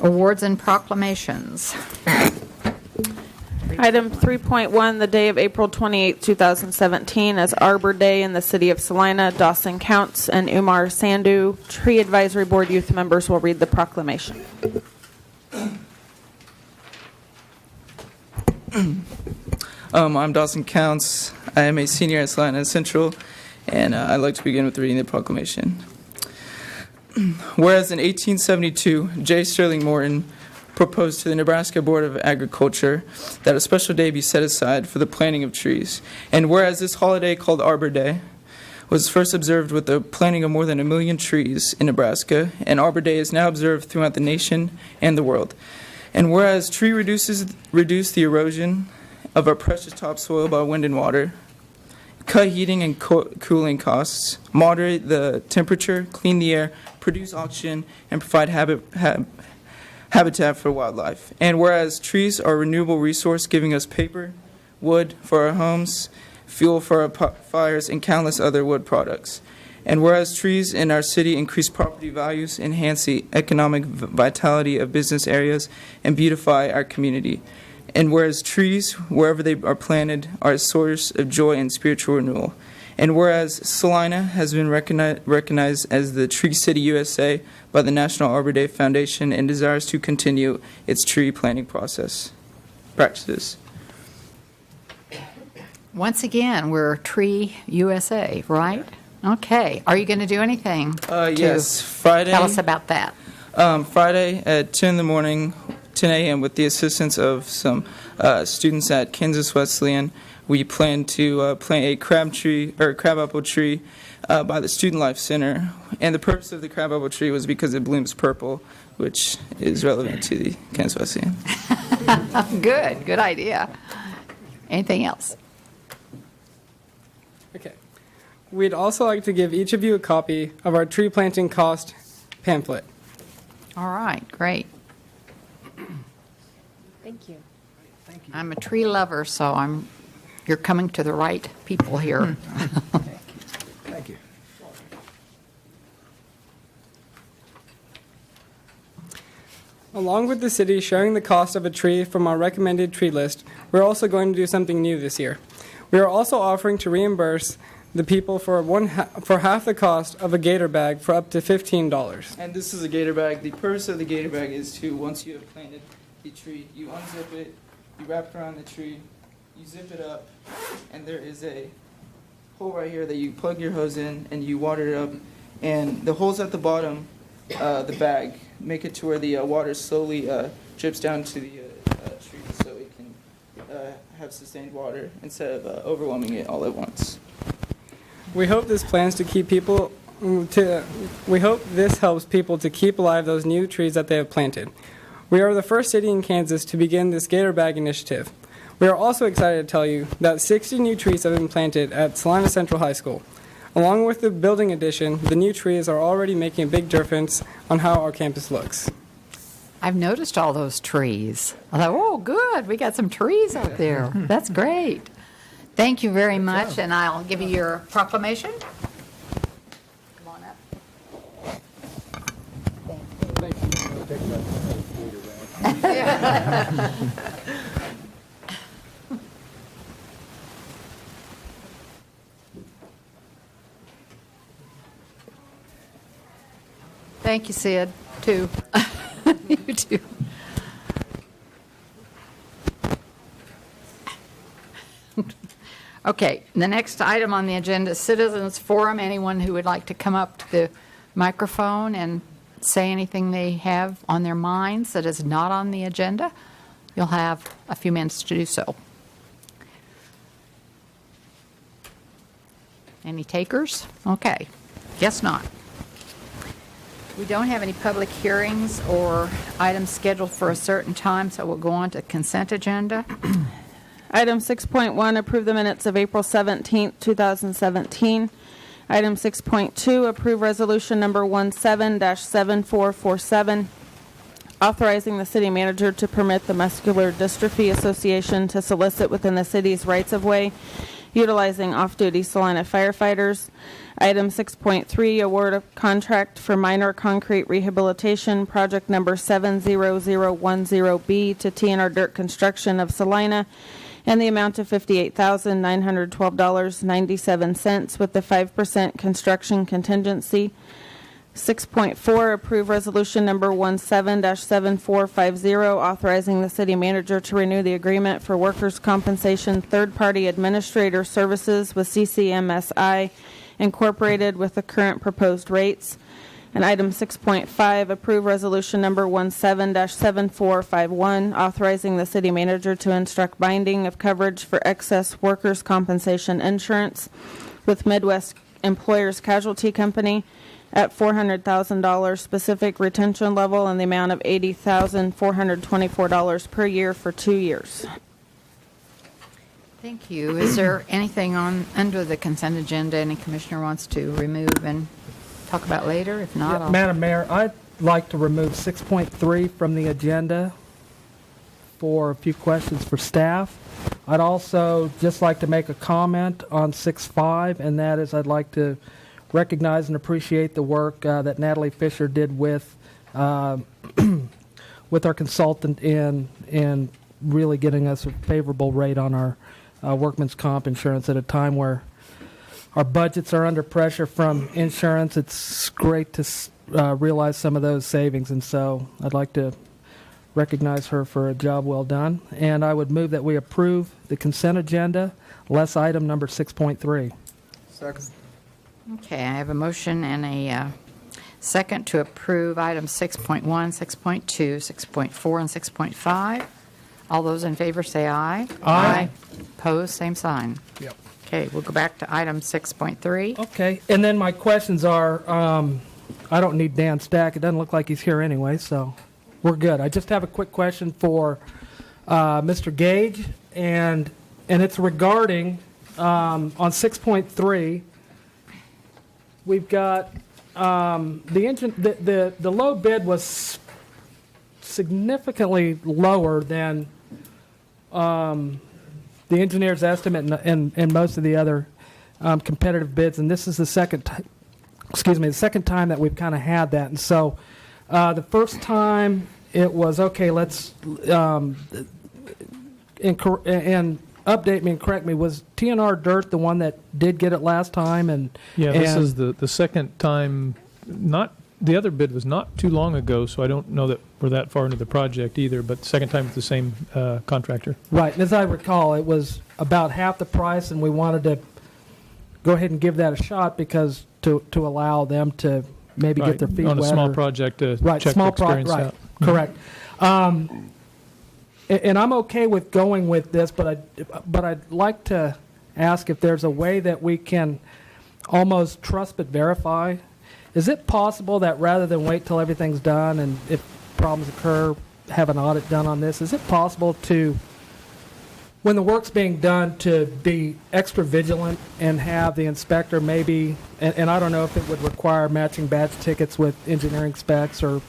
Awards and proclamations. Item 3.1, the day of April 28, 2017, as Arbor Day in the city of Salina. Dawson Counts and Umar Sandhu, Tree Advisory Board youth members, will read the proclamation. I'm Dawson Counts. I am a senior at Salina Central, and I'd like to begin with reading the proclamation. Whereas in 1872, J. Sterling Morton proposed to the Nebraska Board of Agriculture that a special day be set aside for the planting of trees. And whereas this holiday, called Arbor Day, was first observed with the planting of more than 1 million trees in Nebraska, and Arbor Day is now observed throughout the nation and the world. And whereas tree reduce the erosion of our precious topsoil by wind and water, cut heating and cooling costs, moderate the temperature, clean the air, produce oxygen, and provide habitat for wildlife. And whereas trees are a renewable resource, giving us paper, wood for our homes, fuel for our fires, and countless other wood products. And whereas trees in our city increase property values, enhance the economic vitality of business areas, and beautify our community. And whereas trees, wherever they are planted, are a source of joy and spiritual renewal. And whereas Salina has been recognized as the Tree City USA by the National Arbor Day Foundation and desires to continue its tree planting practices. Once again, we're Tree USA, right? Okay. Are you going to do anything? Yes. Friday. Tell us about that. Friday at 10 in the morning, 10 a.m. with the assistance of some students at Kansas Wesleyan. We plan to plant a crabapple tree by the Student Life Center. And the purpose of the crabapple tree was because it blooms purple, which is relevant to the Kansas Wesleyan. Good idea. Anything else? Okay. We'd also like to give each of you a copy of our tree planting cost pamphlet. All right, great. Thank you. I'm a tree lover, so you're coming to the right people here. Thank you. Along with the city sharing the cost of a tree from our recommended tree list, we're also going to do something new this year. We are also offering to reimburse the people for half the cost of a gator bag for up to $15. And this is a gator bag. The purpose of the gator bag is to, once you have planted the tree, you unzip it, you wrap it around the tree, you zip it up, and there is a hole right here that you plug your hose in and you water it up. And the holes at the bottom, the bag, make it to where the water slowly drips down to the tree so it can have sustained water instead of overwhelming it all at once. We hope this helps people to keep alive those new trees that they have planted. We are the first city in Kansas to begin this Gator Bag initiative. We are also excited to tell you that 60 new trees have been planted at Salina Central High School. Along with the building addition, the new trees are already making a big difference on how our campus looks. I've noticed all those trees. I thought, oh, good, we got some trees out there. That's great. Thank you very much, and I'll give you your proclamation. Come on up. Thank you, Sid, too. You too. Okay, the next item on the agenda is Citizens Forum. Anyone who would like to come up to the microphone and say anything they have on their minds that is not on the agenda, you'll have a few minutes to do so. Any takers? Okay, guess not. We don't have any public hearings or items scheduled for a certain time, so we'll go on to consent agenda. Item 6.1, approve the minutes of April 17, 2017. Item 6.2, approve resolution number 17-7447, authorizing the city manager to permit the Muscular Dystrophy Association to solicit within the city's rights-of-way utilizing off-duty Salina firefighters. Item 6.3, award a contract for minor concrete rehabilitation, project number 70010B to TNR Dirt Construction of Salina, and the amount of $58,912.97 with the 5% construction contingency. 6.4, approve resolution number 17-7450, authorizing the city manager to renew the agreement for workers' compensation third-party administrator services with CCMSI Incorporated with the current proposed rates. And item 6.5, approve resolution number 17-7451, authorizing the city manager to instruct binding of coverage for excess workers' compensation insurance with Midwest Employers Casualty Company at $400,000 specific retention level and the amount of $80,424 per year for 2 years. Thank you. Is there anything under the consent agenda any commissioner wants to remove and talk about later? If not, I'll... Madam Mayor, I'd like to remove 6.3 from the agenda for a few questions for staff. I'd also just like to make a comment on 6.5, and that is I'd like to recognize and appreciate the work that Natalie Fisher did with with our consultant in really getting us a favorable rate on our workman's comp insurance at a time where our budgets are under pressure from insurance. It's great to realize some of those savings, and so I'd like to recognize her for a job well done. And I would move that we approve the consent agenda, less item number 6.3. Second. Okay, I have a motion and a second to approve items 6.1, 6.2, 6.4, and 6.5. All those in favor say aye. Aye. Opposed, same sign. Yep. Okay, we'll go back to item 6.3. Okay, and then my questions are, I don't need Dan Stack. It doesn't look like he's here anyway, so we're good. I just have a quick question for Mr. Gage, and it's regarding on 6.3. We've got the engine. The low bid was significantly lower than the engineer's estimate and most of the other competitive bids, and this is the second time that we've kind of had that. And so the first time it was okay. Let's and update me and correct me. Was TNR Dirt the one that did get it last time? And this is the second time. Not the other bid was not too long ago, so I don't know that we're that far into the project either. But second time with the same contractor. Right, and as I recall, it was about half the price, and we wanted to go ahead and give that a shot because to allow them to maybe get their feet wet on a small project to check small the experience out. Correct. And I'm okay with going with this, but I'd like to ask if there's a way that we can almost trust but verify. Is it possible that rather than wait till everything's done and if problems occur, have an audit done on this? Is it possible to, when the work's being done, to be extra vigilant and have the inspector maybe, and I don't know if it would require matching badge tickets with engineering specs or,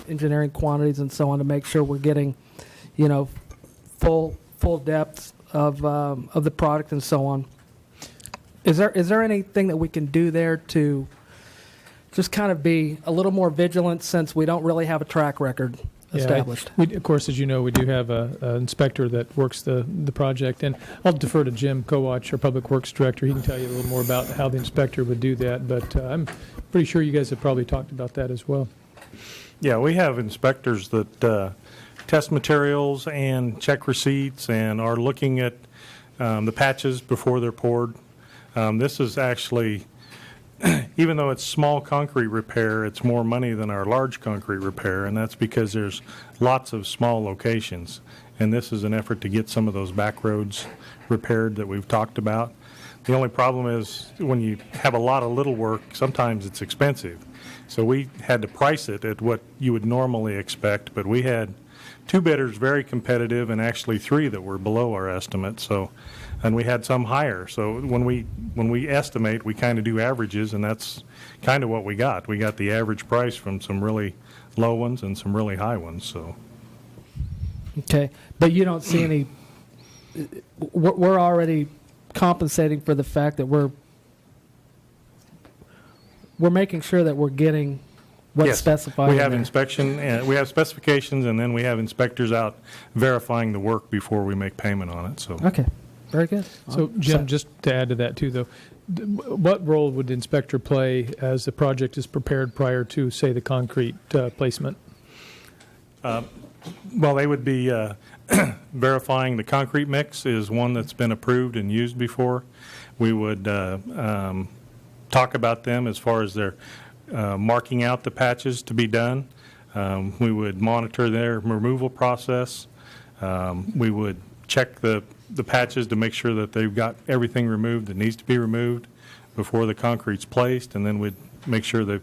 engineering quantities and so on to make sure we're getting, full depth of the product and so on. Is there anything that we can do there to just kind of be a little more vigilant since we don't really have a track record established? Of course, as you know, we do have an inspector that works the project, and I'll defer to Jim Kowach, our Public Works Director. He can tell you a little more about how the inspector would do that, but I'm pretty sure you guys have probably talked about that as well. Yeah, we have inspectors that test materials and check receipts and are looking at the patches before they're poured. This is actually, even though it's small concrete repair, it's more money than our large concrete repair, and that's because there's lots of small locations. And this is an effort to get some of those back roads repaired that we've talked about. The only problem is when you have a lot of little work, sometimes it's expensive. So we had to price it at what you would normally expect, but we had 2 bidders very competitive and actually 3 that were below our estimate. So, and we had some higher. So when we estimate, we kind of do averages, and that's kind of what we got. We got the average price from some really low ones and some really high ones. So. Okay, but you don't see any. We're already compensating for the fact that we're making sure that we're getting what's Yes. specified. We in have there. inspection, and we have specifications, and then we have inspectors out verifying the work before we make payment on it, so. Okay, very good. So, Jim, just to add to that too, though, what role would the inspector play as the project is prepared prior to, say, the concrete placement? Well, they would be verifying the concrete mix is one that's been approved and used before. We would talk about them as far as their marking out the patches to be done. We would monitor their removal process. We would check the patches to make sure that they've got everything removed that needs to be removed before the concrete's placed, and then we'd make sure the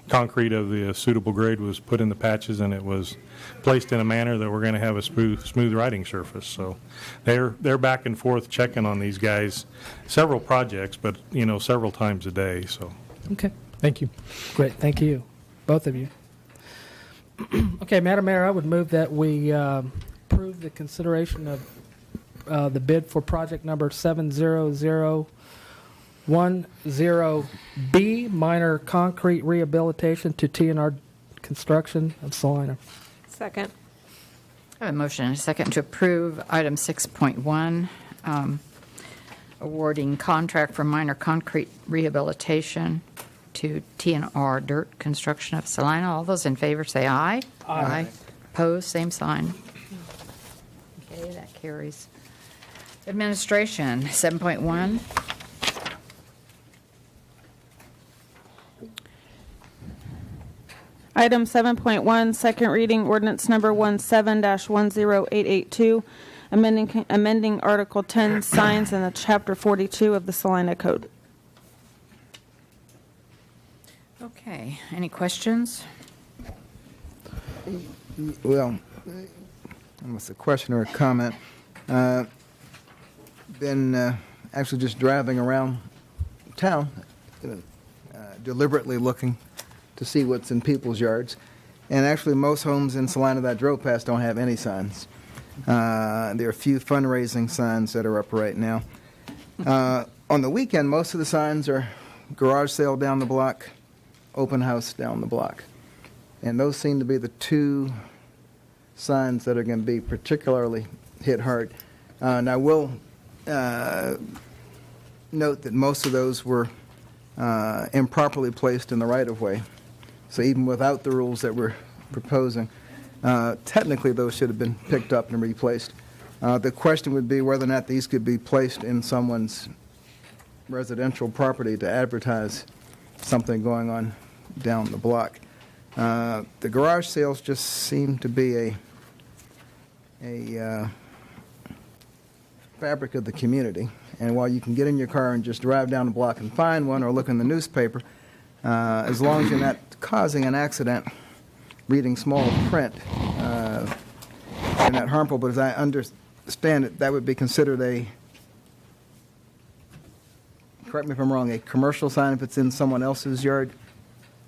concrete of the suitable grade was put in the patches and it was placed in a manner that we're going to have a smooth riding surface. So they're back and forth checking on these guys, several projects, but several times a day. So Okay, Thank you. great. Thank you, both of you. Okay, Madam Mayor, I would move that we approve the consideration of the bid for project number 70010B, minor concrete rehabilitation to T&R Construction of Salina. Second. I have a motion and a second to approve item 6.1, awarding contract for minor concrete rehabilitation to T&R Dirt Construction of Salina. All those in favor say aye. Aye. Opposed, same sign. Okay, that carries. Administration, 7.1. Item 7.1, second reading, ordinance number 17-10882, amending Article 10, signs in the Chapter 42 of the Salina Code. Okay, any questions? Well, almost a question or a comment. Been actually just driving around town, deliberately looking to see what's in people's yards. And actually, most homes in Salina that I drove past don't have any signs. There are a few fundraising signs that are up right now. On the weekend, most of the signs are garage sale down the block, open house down the block. And those seem to be the two signs that are going to be particularly hit hard. And I will note that most of those were improperly placed in the right-of-way. So even without the rules that we're proposing, technically those should have been picked up and replaced. The question would be whether or not these could be placed in someone's residential property to advertise something going on down the block. The garage sales just seem to be a fabric of the community. And while you can get in your car and just drive down the block and find one or look in the newspaper, as long as you're not causing an accident, reading small print, they're not harmful. But as I understand it, that would be considered correct me if I'm wrong, a commercial sign if it's in someone else's yard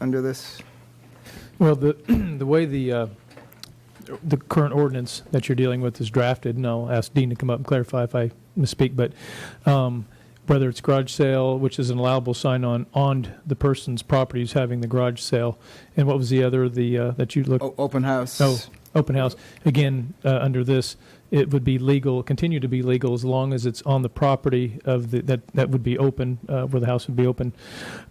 under this? Well, the way the current ordinance that you're dealing with is drafted, and I'll ask Dean to come up and clarify if I misspeak, but whether it's garage sale, which is an allowable sign on the person's property who's having the garage sale, and what was the other that you looked? Open house. Oh, open house. Again, under this, it would be legal, continue to be legal as long as it's on the property of that would be open, where the house would be open.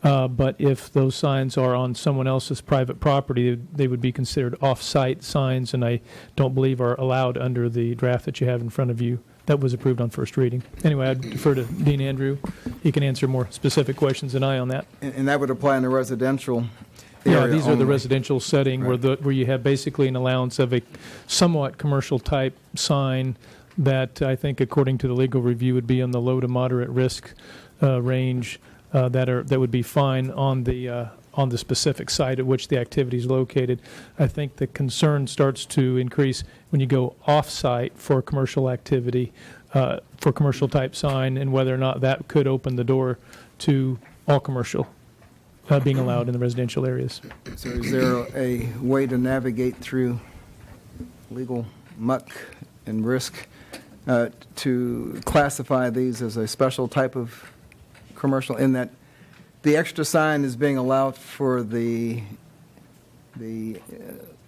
But if those signs are on someone else's private property, they would be considered off-site signs, and I don't believe are allowed under the draft that you have in front of you that was approved on first reading. Anyway, I'd defer to Dean Andrew. He can answer more specific questions than I on that. And that would apply in the residential area Yeah, these are the only. residential setting where you have basically an allowance of a somewhat commercial type sign that I think, according to the legal review, would be in the low to moderate risk range that would be fine on the specific site at which the activity is located. I think the concern starts to increase when you go off-site for commercial activity, for commercial type sign, and whether or not that could open the door to all commercial being allowed in the residential areas. So is there a way to navigate through legal muck and risk to classify these as a special type of commercial, in that the extra sign is being allowed for the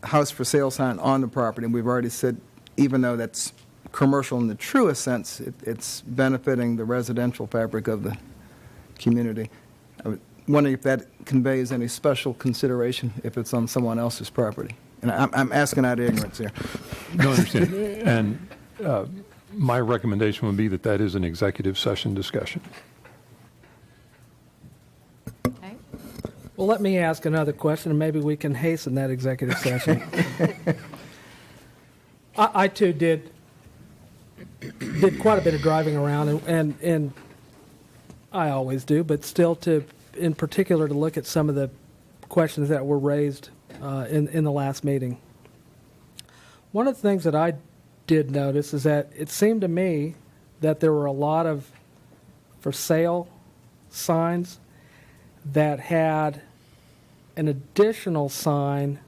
house for sale sign on the property. And we've already said, even though that's commercial in the truest sense, it's benefiting the residential fabric of the community. I was wondering if that conveys any special consideration if it's on someone else's property. And I'm asking out of ignorance here. No, I understand. And my recommendation would be that that is an executive session discussion. Okay. Well, let me ask another question, and maybe we can hasten that executive session. I too did quite a bit of driving around, and I always do, but still in particular to look at some of the questions that were raised in the last meeting. One of the things that I did notice is that it seemed to me that there were a lot of for sale signs that had an additional sign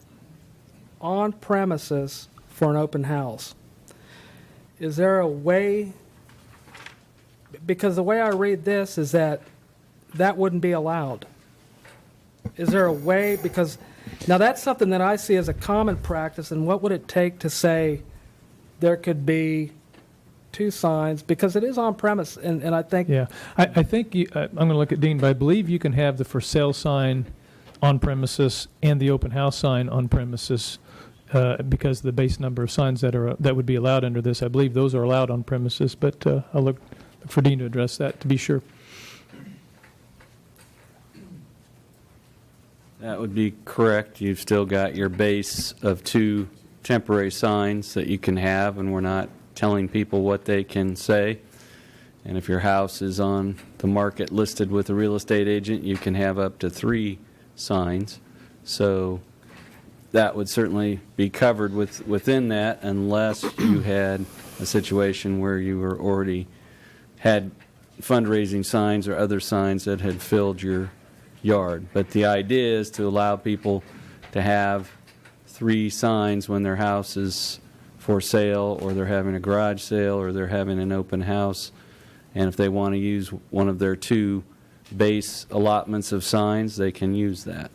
on premises for an open house. Is there a way, because the way I read this is that wouldn't be allowed. Is there a way, because now that's something that I see as a common practice, and what would it take to say there could be two signs, because it is on premise, and I think... Yeah, I think, I'm going to look at Dean, but I believe you can have the for sale sign on premises and the open house sign on premises because the base number of signs that would be allowed under this, I believe those are allowed on premises, but I'll look for Dean to address that to be sure. That would be correct. You've still got your base of 2 temporary signs that you can have, and we're not telling people what they can say. And if your house is on the market listed with a real estate agent, you can have up to 3 signs. So that would certainly be covered within that, unless you had a situation where you were already had fundraising signs or other signs that had filled your yard. But the idea is to allow people to have 3 signs when their house is for sale, or they're having a garage sale, or they're having an open house. And if they want to use one of their 2 base allotments of signs, they can use that.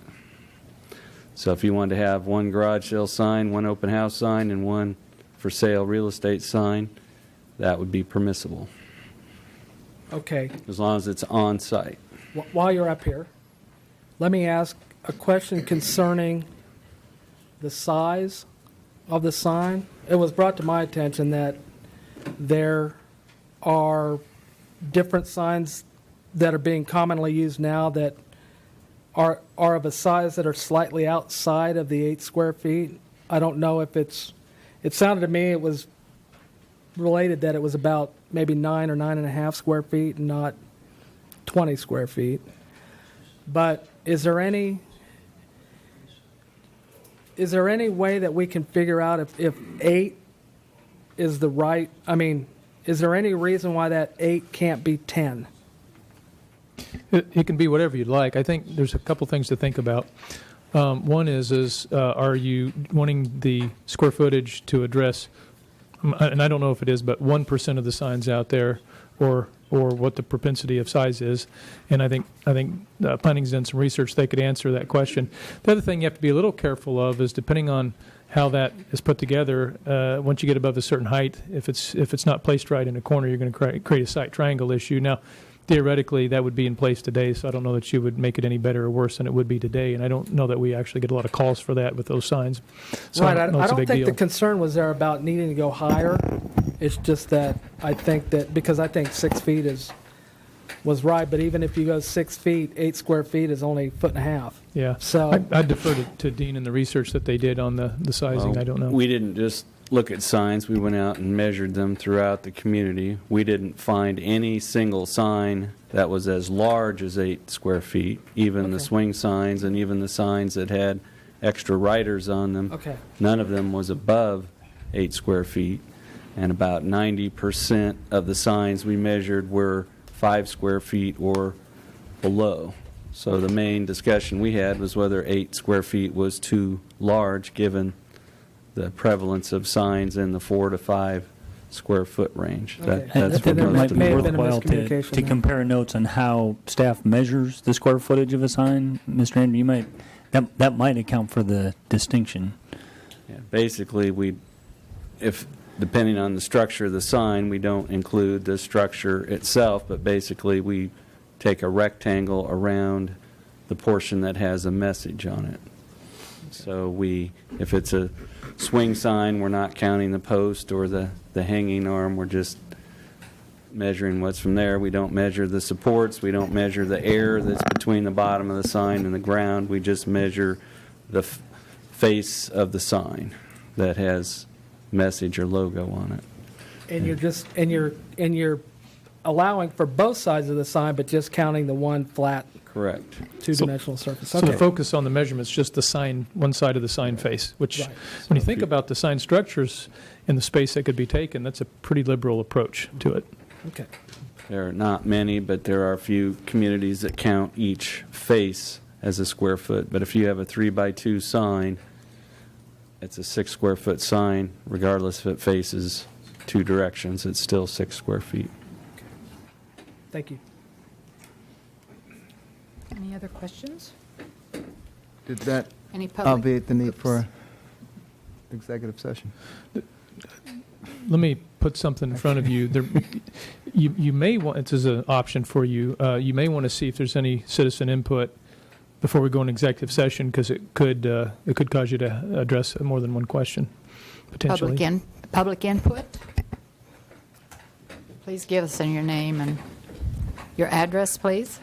So if you wanted to have 1 garage sale sign, 1 open house sign, and 1 for sale real estate sign, that would be permissible, Okay, as long as it's on site. while you're up here, let me ask a question concerning the size of the sign. It was brought to my attention that there are different signs that are being commonly used now that are of a size that are slightly outside of the 8 square feet. I don't know if it sounded to me it was related that it was about maybe 9 or 9.5 square feet and not 20 square feet. But is there any way that we can figure out if 8 is the right, is there any reason why that 8 can't be 10? It can be whatever you'd like. I think there's a couple things to think about. One is are you wanting the square footage to address, and I don't know if it is, but 1% of the signs out there, or what the propensity of size is. And I think planning's done some research. They could answer that question. The other thing you have to be a little careful of is, depending on how that is put together, once you get above a certain height, if it's not placed right in a corner, you're going to create a site triangle issue. Now, theoretically, that would be in place today, so I don't know that you would make it any better or worse than it would be today, and I don't know that we actually get a lot of calls for that with those signs. So Right, I don't know I it's a don't big think deal. the concern was there about needing to go higher. It's just that I think because I think 6 feet was right, but even if you go 6 feet, 8 square feet is only 1.5 feet. Yeah, So I'd defer to Dean and the research that they did on the sizing. Well, I don't know. We didn't just look at signs. We went out and measured them throughout the community. We didn't find any single sign that was as large as 8 square feet, even the Okay. swing signs and even the signs that had extra riders on them. Okay. None of them was above 8 square feet, and about 90% of the signs we measured were 5 square feet or below. So the main discussion we had was whether 8 square feet was too large, given the prevalence of signs in the 4 to 5 square foot range. Okay. That's I think there what might most may people. have been a worthwhile miscommunication to there. compare notes on how staff measures the square footage of a sign. Mr. Andrew, you might, that might account for the distinction. Yeah, basically, if depending on the structure of the sign, we don't include the structure itself, but basically we take a rectangle around the portion that has a message on it. So if it's a swing sign, we're not counting the post or the hanging arm. We're just measuring what's from there. We don't measure the supports. We don't measure the air that's between the bottom of the sign and the ground. We just measure the face of the sign that has message or logo on it. And you're allowing for both sides of the sign, but just counting the one flat Correct. two-dimensional surface. So the focus on the measurement's just the sign, one side of the sign face, which, Right. when you think about the sign structures and the space that could be taken, that's a pretty liberal approach to it. Okay. There are not many, but there are a few communities that count each face as a square foot. But if you have a 3x2 sign, it's a 6 square foot sign, regardless if it faces two directions, it's still 6 square feet. Thank you. Any other questions? Did that Any public? obviate the need for executive session? Let me put something in front of you. You may want, this is an option for you, you may want to see if there's any citizen input before we go into executive session, because it could cause you to address more than one question, potentially. Public input? Please give us your name and your address, please.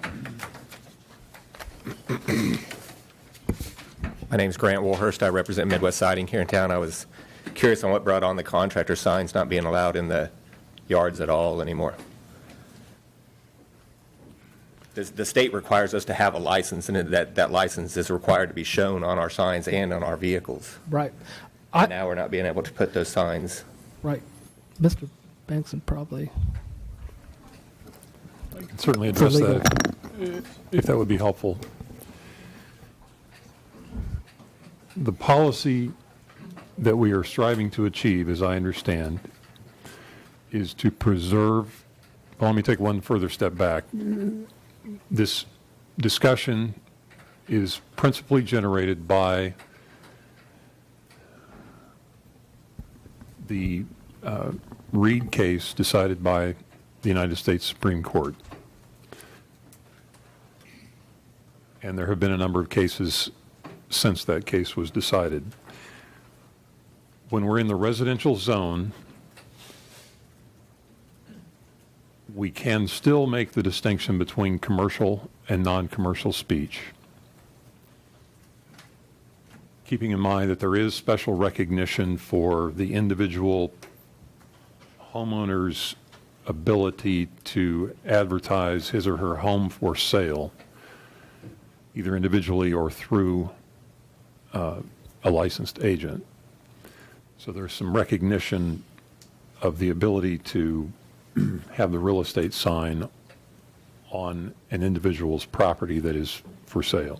My name's Grant Warhurst. I represent Midwest Siding here in town. I was curious on what brought on the contractor signs not being allowed in the yards at all anymore. The state requires us to have a license, and that license is required to be shown on our signs and on our vehicles. Right. And now we're not being able to put those signs. Right. Mr. Bankson probably. I can certainly For address legal. that if that would be helpful. The policy that we are striving to achieve, as I understand, is to preserve, well, let me take one further step back. This discussion is principally generated by the Reed case decided by the United States Supreme Court. And there have been a number of cases since that case was decided. When we're in the residential zone, we can still make the distinction between commercial and non-commercial speech, keeping in mind that there is special recognition for the individual homeowner's ability to advertise his or her home for sale, either individually or through a licensed agent. So there's some recognition of the ability to have the real estate sign on an individual's property that is for sale.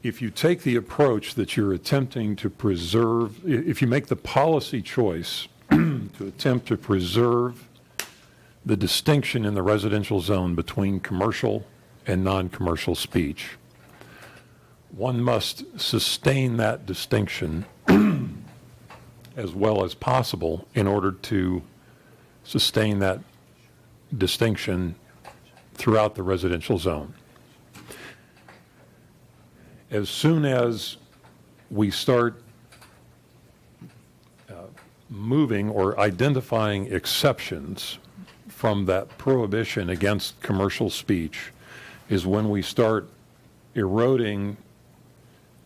If you take the approach that you're attempting to preserve, if you make the policy choice to attempt to preserve the distinction in the residential zone between commercial and non-commercial speech, one must sustain that distinction as well as possible in order to sustain that distinction throughout the residential zone. As soon as we start moving or identifying exceptions from that prohibition against commercial speech is when we start eroding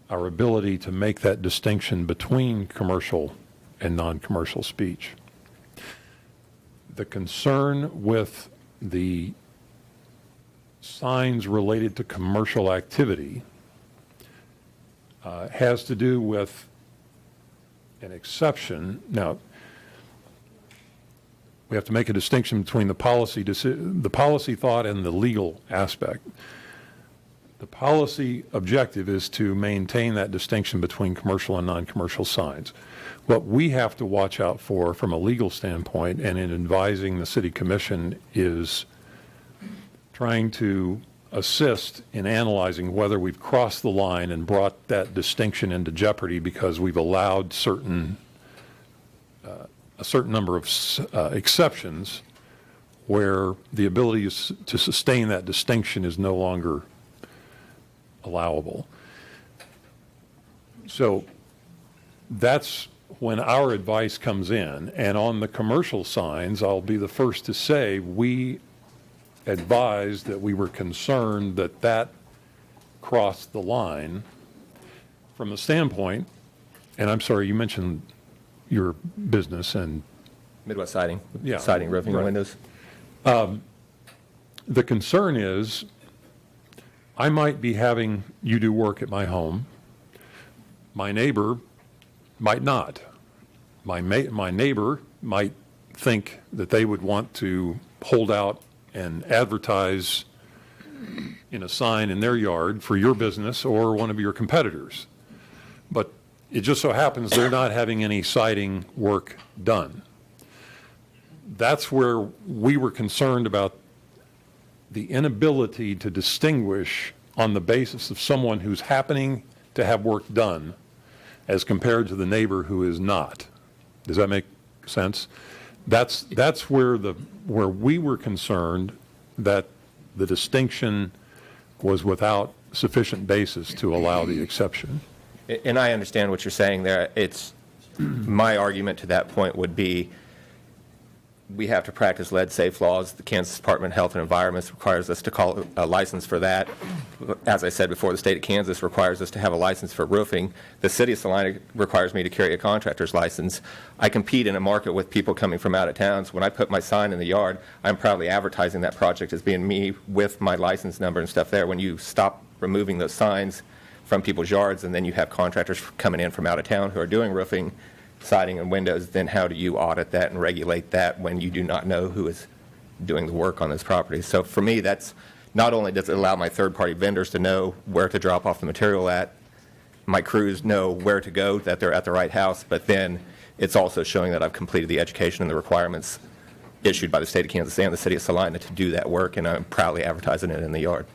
our ability to make that distinction between commercial and non-commercial speech. The concern with the signs related to commercial activity has to do with an exception. Now, we have to make a distinction between the policy thought and the legal aspect. The policy objective is to maintain that distinction between commercial and non-commercial signs. What we have to watch out for from a legal standpoint and in advising the City Commission is trying to assist in analyzing whether we've crossed the line and brought that distinction into jeopardy because we've allowed a certain number of exceptions where the ability to sustain that distinction is no longer allowable. So that's when our advice comes in. And on the commercial signs, I'll be the first to say we advised that we were concerned that that crossed the line from the standpoint, and I'm sorry, you mentioned your business and Midwest Siding, Yeah. siding, roofing, Right. windows. the concern is I might be having you do work at my home. My neighbor might not. My neighbor might think that they would want to hold out and advertise in a sign in their yard for your business or one of your competitors. But it just so happens they're not having any siding work done. That's where we were concerned about the inability to distinguish on the basis of someone who's happening to have work done as compared to the neighbor who is not. Does that make sense? That's where we were concerned that the distinction was without sufficient basis to allow the exception. And I understand what you're saying there. It's my argument to that point would be we have to practice lead-safe laws. The Kansas Department of Health and Environment requires us to call a license for that. As I said before, the state of Kansas requires us to have a license for roofing. The city of Salina requires me to carry a contractor's license. I compete in a market with people coming from out of town. So when I put my sign in the yard, I'm proudly advertising that project as being me with my license number and stuff there. When you stop removing those signs from people's yards and then you have contractors coming in from out of town who are doing roofing, siding, and windows, then how do you audit that and regulate that when you do not know who is doing the work on those properties? So for me, that's not only does it allow my third-party vendors to know where to drop off the material at, my crews know where to go, that they're at the right house, but then it's also showing that I've completed the education and the requirements issued by the state of Kansas and the city of Salina to do that work, and I'm proudly advertising it in the yard.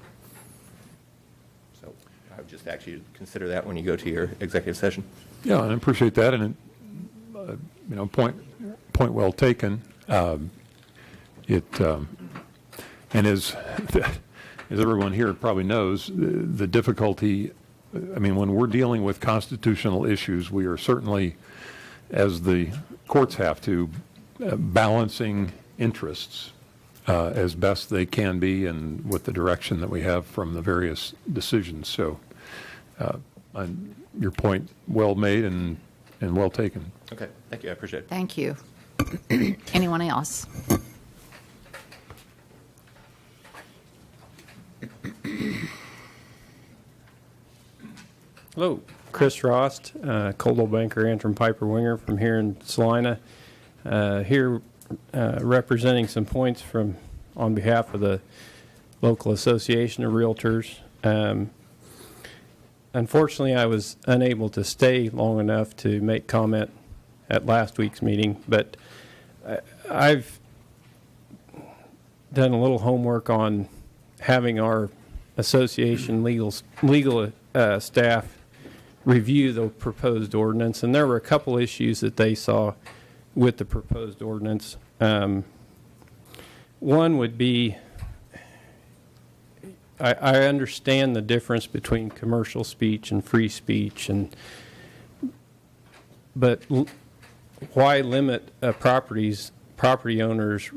So I would just ask you to consider that when you go to your executive session. Yeah, and I appreciate that, and point well taken. And as everyone here probably knows, the difficulty. I mean, when we're dealing with constitutional issues, we are certainly, as the courts have to, balancing interests as best they can be, and with the direction that we have from the various decisions. So, your point well made and well taken. Okay, thank you. I appreciate it. Thank you. Anyone else? Hello, Chris Rost, Coldwell Banker, Antrim Piper Winger from here in Salina. Here representing some points on behalf of the local association of realtors. Unfortunately, I was unable to stay long enough to make comment at last week's meeting, but I've done a little homework on having our association legal staff review the proposed ordinance, and there were a couple issues that they saw with the proposed ordinance. One would be, I understand the difference between commercial speech and free speech, but why limit a property owner's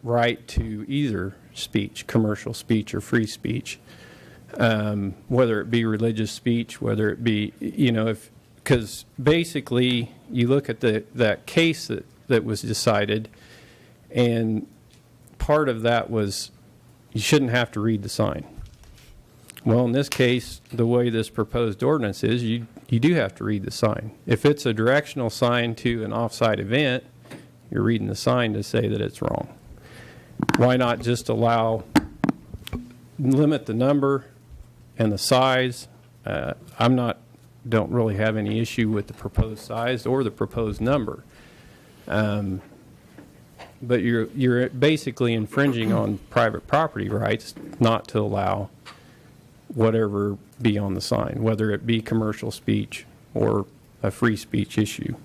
right to either speech, commercial speech or free speech, whether it be religious speech, whether it be, because basically you look at that case that was decided, and part of that was you shouldn't have to read the sign. Well, in this case, the way this proposed ordinance is, you do have to read the sign. If it's a directional sign to an off-site event, you're reading the sign to say that it's wrong. Why not just allow limit the number and the size. Don't really have any issue with the proposed size or the proposed number. But you're basically infringing on private property rights not to allow whatever be on the sign, whether it be commercial speech or a free speech issue.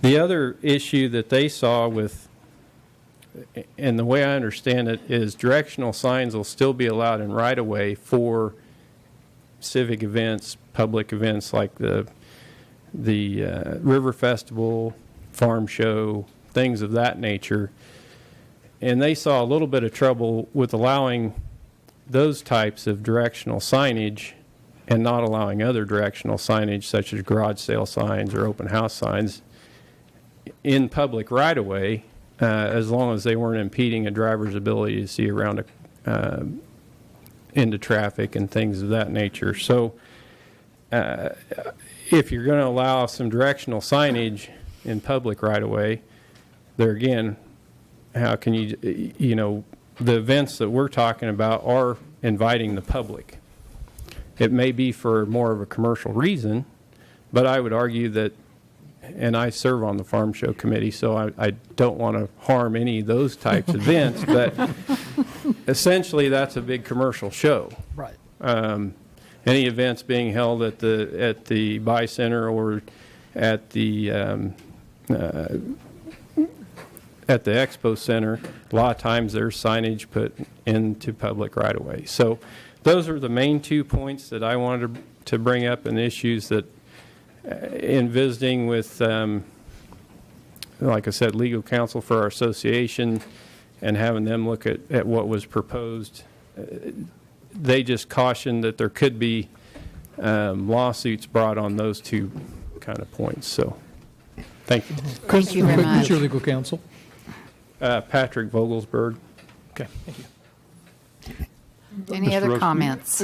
The other issue that they saw with, and the way I understand it, is directional signs will still be allowed in right-of-way for civic events, public events like the River Festival, farm show, things of that nature. And they saw a little bit of trouble with allowing those types of directional signage and not allowing other directional signage such as garage sale signs or open house signs in public right-of-way, as long as they weren't impeding a driver's ability to see around into traffic and things of that nature. So if you're going to allow some directional signage in public right-of-way, there again, how can you, the events that we're talking about are inviting the public. It may be for more of a commercial reason, but I would argue that, and I serve on the farm show committee, so I don't want to harm any of those types of events, but essentially that's a big commercial show. Right. Any events being held at the Buy Center or at the Expo Center, a lot of times there's signage put into public right-of-way. So those are the main 2 points that I wanted to bring up, and issues that in visiting with, like I said, legal counsel for our association and having them look at what was proposed, they just cautioned that there could be lawsuits brought on those 2 kind of points. So thank you. Thank you very much. Who's your legal counsel? Patrick Vogelsberg. Okay, thank you. Any Mr. other Rose, comments?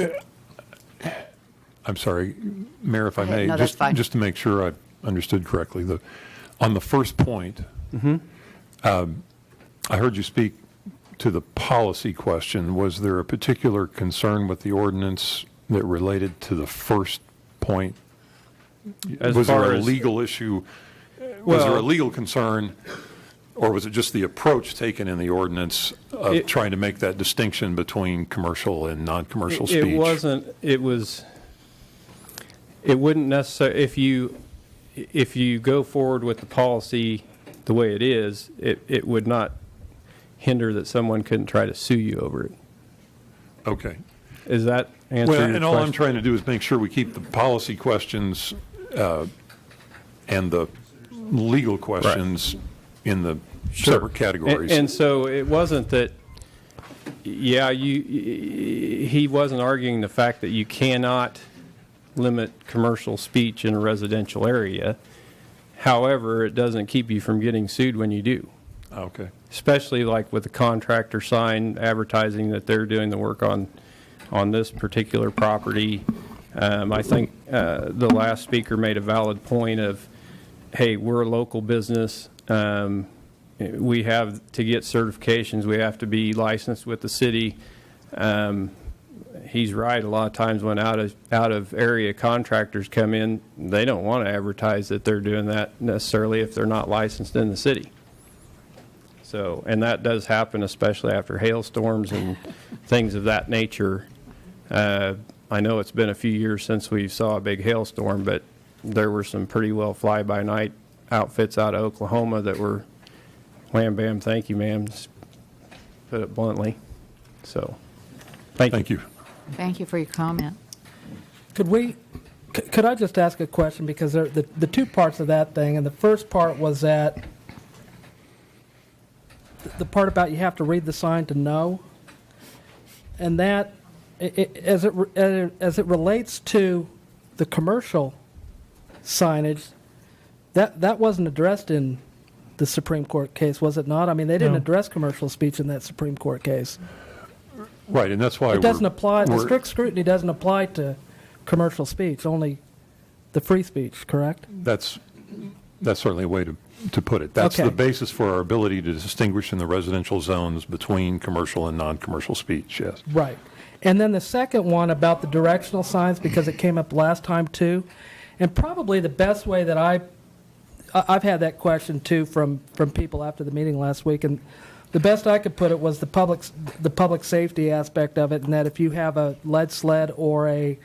I'm sorry, Mayor, if I Go ahead. may, No, that's fine. just to make sure I understood correctly, on the first point, I heard you speak to the policy question. Was there a particular concern with the ordinance that related to the first point? Was there a legal issue? Was there a legal concern, or was it just the approach taken in the ordinance of trying to make that distinction between commercial and non-commercial speech? It wasn't. It wouldn't necessarily. If you go forward with the policy the way it is, it would not hinder that someone couldn't try to sue you over it. Okay. Is that answer your question? And all I'm trying to do is make sure we keep the policy questions and the legal questions in the separate categories. And so it wasn't that, he wasn't arguing the fact that you cannot limit commercial speech in a residential area. However, it doesn't keep you from getting sued when you do. Okay. Especially like with the contractor sign advertising that they're doing the work on this particular property. I think the last speaker made a valid point of, hey, we're a local business. We have to get certifications. We have to be licensed with the city. He's right. A lot of times when out of area contractors come in, they don't want to advertise that they're doing that necessarily if they're not licensed in the city. So, and that does happen, especially after hailstorms and things of that nature. I know it's been a few years since we saw a big hailstorm, but there were some pretty well fly-by-night outfits out of Oklahoma that were wham, bam, thank you, ma'am, just put it bluntly. So, thank you. Thank you for your comment. Could I just ask a question? Because the 2 parts of that thing, and the first part was that the part about you have to read the sign to know, and that as it relates to the commercial signage, that wasn't addressed in the Supreme Court case, was it not? I mean, they didn't address commercial speech in that Supreme Court case. Right, and that's why it doesn't apply. The strict scrutiny doesn't apply to commercial speech, only the free speech, correct? That's certainly a way to to put it. That's Okay. the basis for our ability to distinguish in the residential zones between commercial and non-commercial speech, yes. Right. And then the second one about the directional signs, because it came up last time too, and probably the best way that I've had that question too from people after the meeting last week, and the best I could put it was the public safety aspect of it, and that if you have a lead sled or a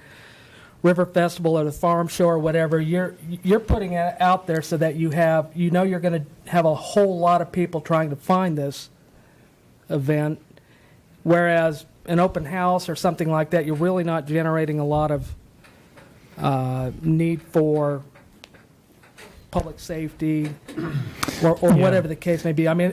river festival or the farm show or whatever, you're putting it out there so that you're going to have a whole lot of people trying to find this event, whereas an open house or something like that, you're really not generating a lot of need for public safety or whatever the case may be. I mean,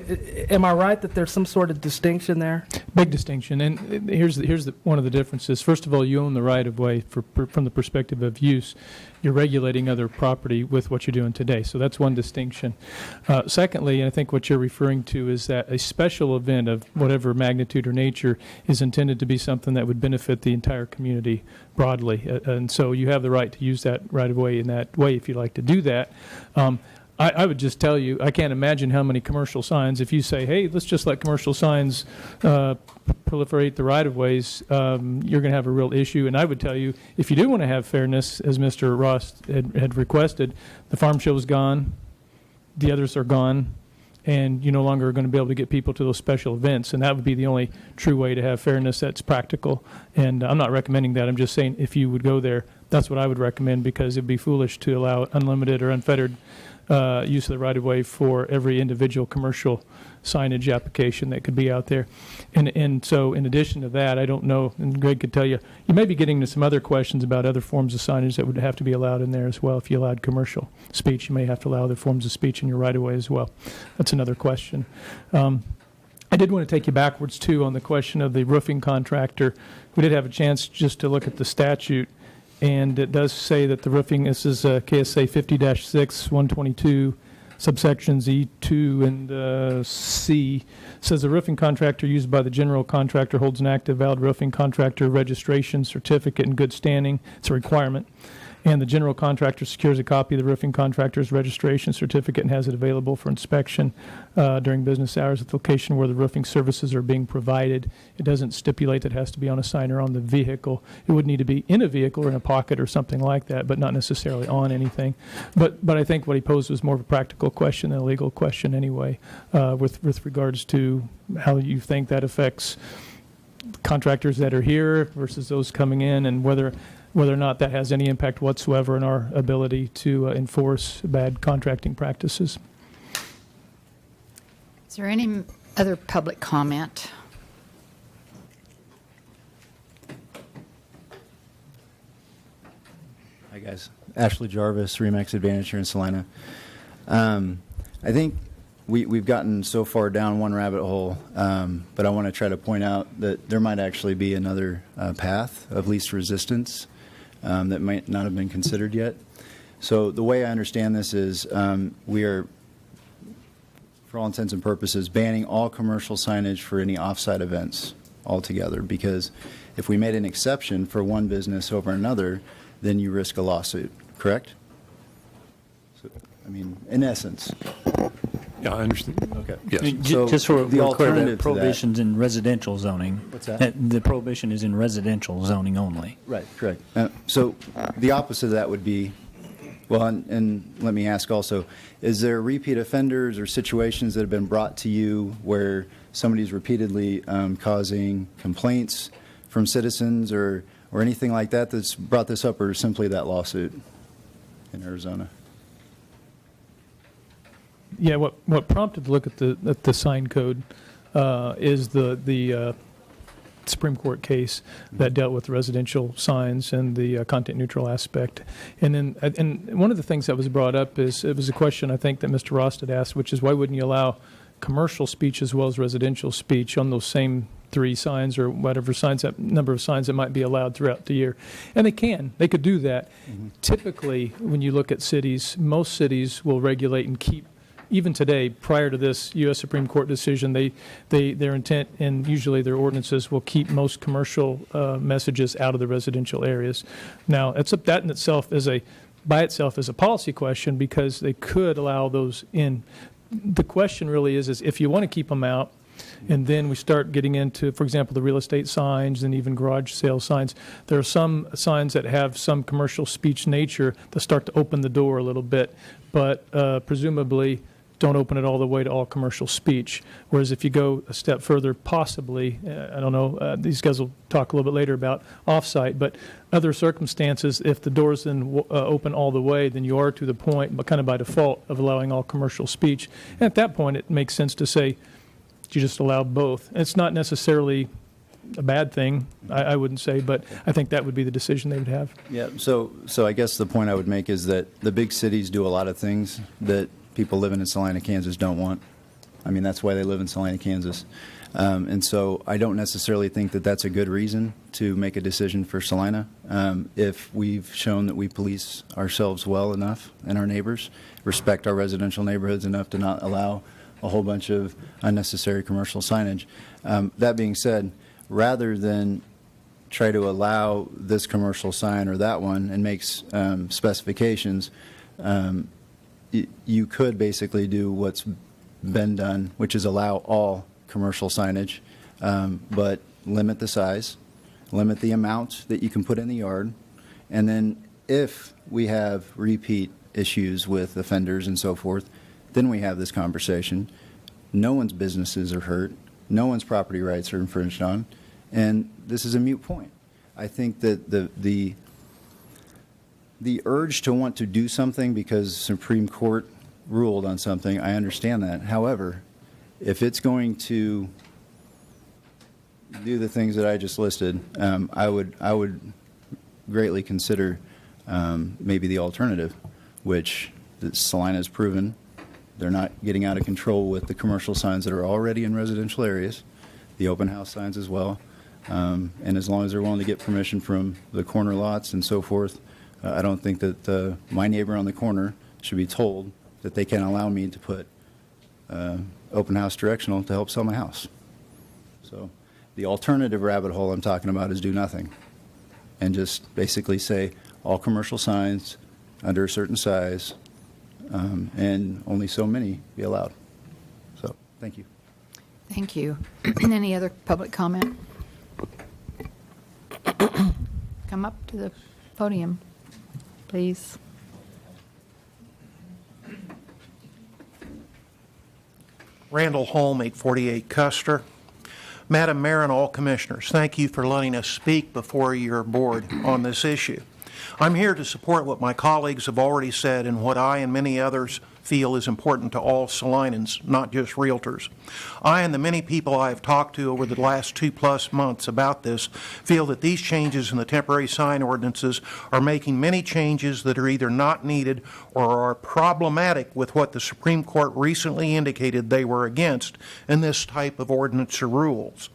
am I right that there's some sort of distinction there? Big distinction, and here's one of the differences. First of all, you own the right of way from the perspective of use. You're regulating other property with what you're doing today, so that's one distinction. Secondly, and I think what you're referring to is that a special event of whatever magnitude or nature is intended to be something that would benefit the entire community broadly, and so you have the right to use that right of way in that way if you like to do that. I would just tell you, I can't imagine how many commercial signs, if you say, hey, let's just let commercial signs proliferate the right-of-ways, you're going to have a real issue. And I would tell you, if you do want to have fairness, as Mr. Ross had requested, the farm show is gone, the others are gone, and you no longer are going to be able to get people to those special events. And that would be the only true way to have fairness that's practical. And I'm not recommending that. I'm just saying if you would go there, that's what I would recommend, because it would be foolish to allow unlimited or unfettered use of the right-of-way for every individual commercial signage application that could be out there. And so in addition to that, I don't know, and Greg could tell you, you may be getting to some other questions about other forms of signage that would have to be allowed in there as well. If you allowed commercial speech, you may have to allow other forms of speech in your right-of-way as well. That's another question. I did want to take you backwards, too, on the question of the roofing contractor. We did have a chance just to look at the statute. And it does say that the roofing, this is KSA 50-6, 122, subsections E2 and C, says the roofing contractor used by the general contractor holds an active valid roofing contractor registration certificate in good standing. It's a requirement. And the general contractor secures a copy of the roofing contractor's registration certificate and has it available for inspection during business hours at the location where the roofing services are being provided. It doesn't stipulate that it has to be on a sign or on the vehicle. It would need to be in a vehicle or in a pocket or something like that, but not necessarily on anything. But I think what he posed was more of a practical question than a legal question anyway, with regards to how you think that affects contractors that are here versus those coming in, and whether or not that has any impact whatsoever on our ability to enforce bad contracting practices. Is there any other public comment? Hi, guys. Ashley Jarvis, Remax Advantage here in Salina. I think we've gotten so far down one rabbit hole, but I want to try to point out that there might actually be another path of least resistance that might not have been considered yet. So the way I understand this is we are, for all intents and purposes, banning all commercial signage for any off-site events altogether, because if we made an exception for one business over another, then you risk a lawsuit, correct? So, I mean, in essence. Yeah, I understand. Okay. Yes. So Just for the clear, alternative the to that- prohibition's in residential zoning. What's that? The prohibition is in residential zoning only. Right, correct. So the opposite of that would be, well, and let me ask also, is there repeat offenders or situations that have been brought to you where somebody's repeatedly causing complaints from citizens or anything like that that's brought this up, or simply that lawsuit in Arizona? Yeah, what prompted to look at the sign code is the Supreme Court case that dealt with residential signs and the content neutral aspect. And one of the things that was brought up is, it was a question I think that Mr. Rost had asked, which is why wouldn't you allow commercial speech as well as residential speech on those same 3 signs or whatever signs, that number of signs that might be allowed throughout the year. And they could do that. Mm-hmm. Typically, when you look at cities, most cities will regulate and keep, even today, prior to this U.S. Supreme Court decision, their intent and usually their ordinances will keep most commercial messages out of the residential areas. Now, that in itself is a by itself is a policy question because they could allow those in. The question really is if you want to keep them out, and then we start getting into, for example, the real estate signs and even garage sale signs. There are some signs that have some commercial speech nature that start to open the door a little bit, but presumably don't open it all the way to all commercial speech. Whereas if you go a step further, possibly, I don't know, these guys will talk a little bit later about off-site, but other circumstances, if the door's then open all the way, then you are to the point, but kind of by default, of allowing all commercial speech. And at that point, it makes sense to say, you just allow both. And it's not necessarily a bad thing, I wouldn't say, but I think that would be the decision they would have. Yeah, so I guess the point I would make is that the big cities do a lot of things that people living in Salina, Kansas don't want. I mean, that's why they live in Salina, Kansas. And so I don't necessarily think that that's a good reason to make a decision for Salina. If we've shown that we police ourselves well enough and our neighbors, respect our residential neighborhoods enough to not allow a whole bunch of unnecessary commercial signage. That being said, rather than try to allow this commercial sign or that one and make specifications, you could basically do what's been done, which is allow all commercial signage, but limit the size, limit the amount that you can put in the yard, and then if we have repeat issues with offenders and so forth, then we have this conversation. No one's businesses are hurt. No one's property rights are infringed on. And this is a moot point. I think that the urge to want to do something because Supreme Court ruled on something, I understand that. However, if it's going to do the things that I just listed, I would greatly consider maybe the alternative, which Salina has proven. They're not getting out of control with the commercial signs that are already in residential areas, the open house signs as well. And as long as they're willing to get permission from the corner lots and so forth, I don't think that my neighbor on the corner should be told that they can't allow me to put open house directional to help sell my house. So the alternative rabbit hole I'm talking about is do nothing and just basically say all commercial signs under a certain size and only so many be allowed. So, thank you. Thank you. Any other public comment? Come up to the podium, please. Randall Holm, 848 Custer. Madam Mayor and all commissioners, thank you for letting us speak before your board on this issue. I'm here to support what my colleagues have already said and what I and many others feel is important to all Salinans, not just realtors. I and the many people I have talked to over the last 2+ months about this feel that these changes in the temporary sign ordinances are making many changes that are either not needed or are problematic with what the Supreme Court recently indicated they were against in this type of ordinance or rules.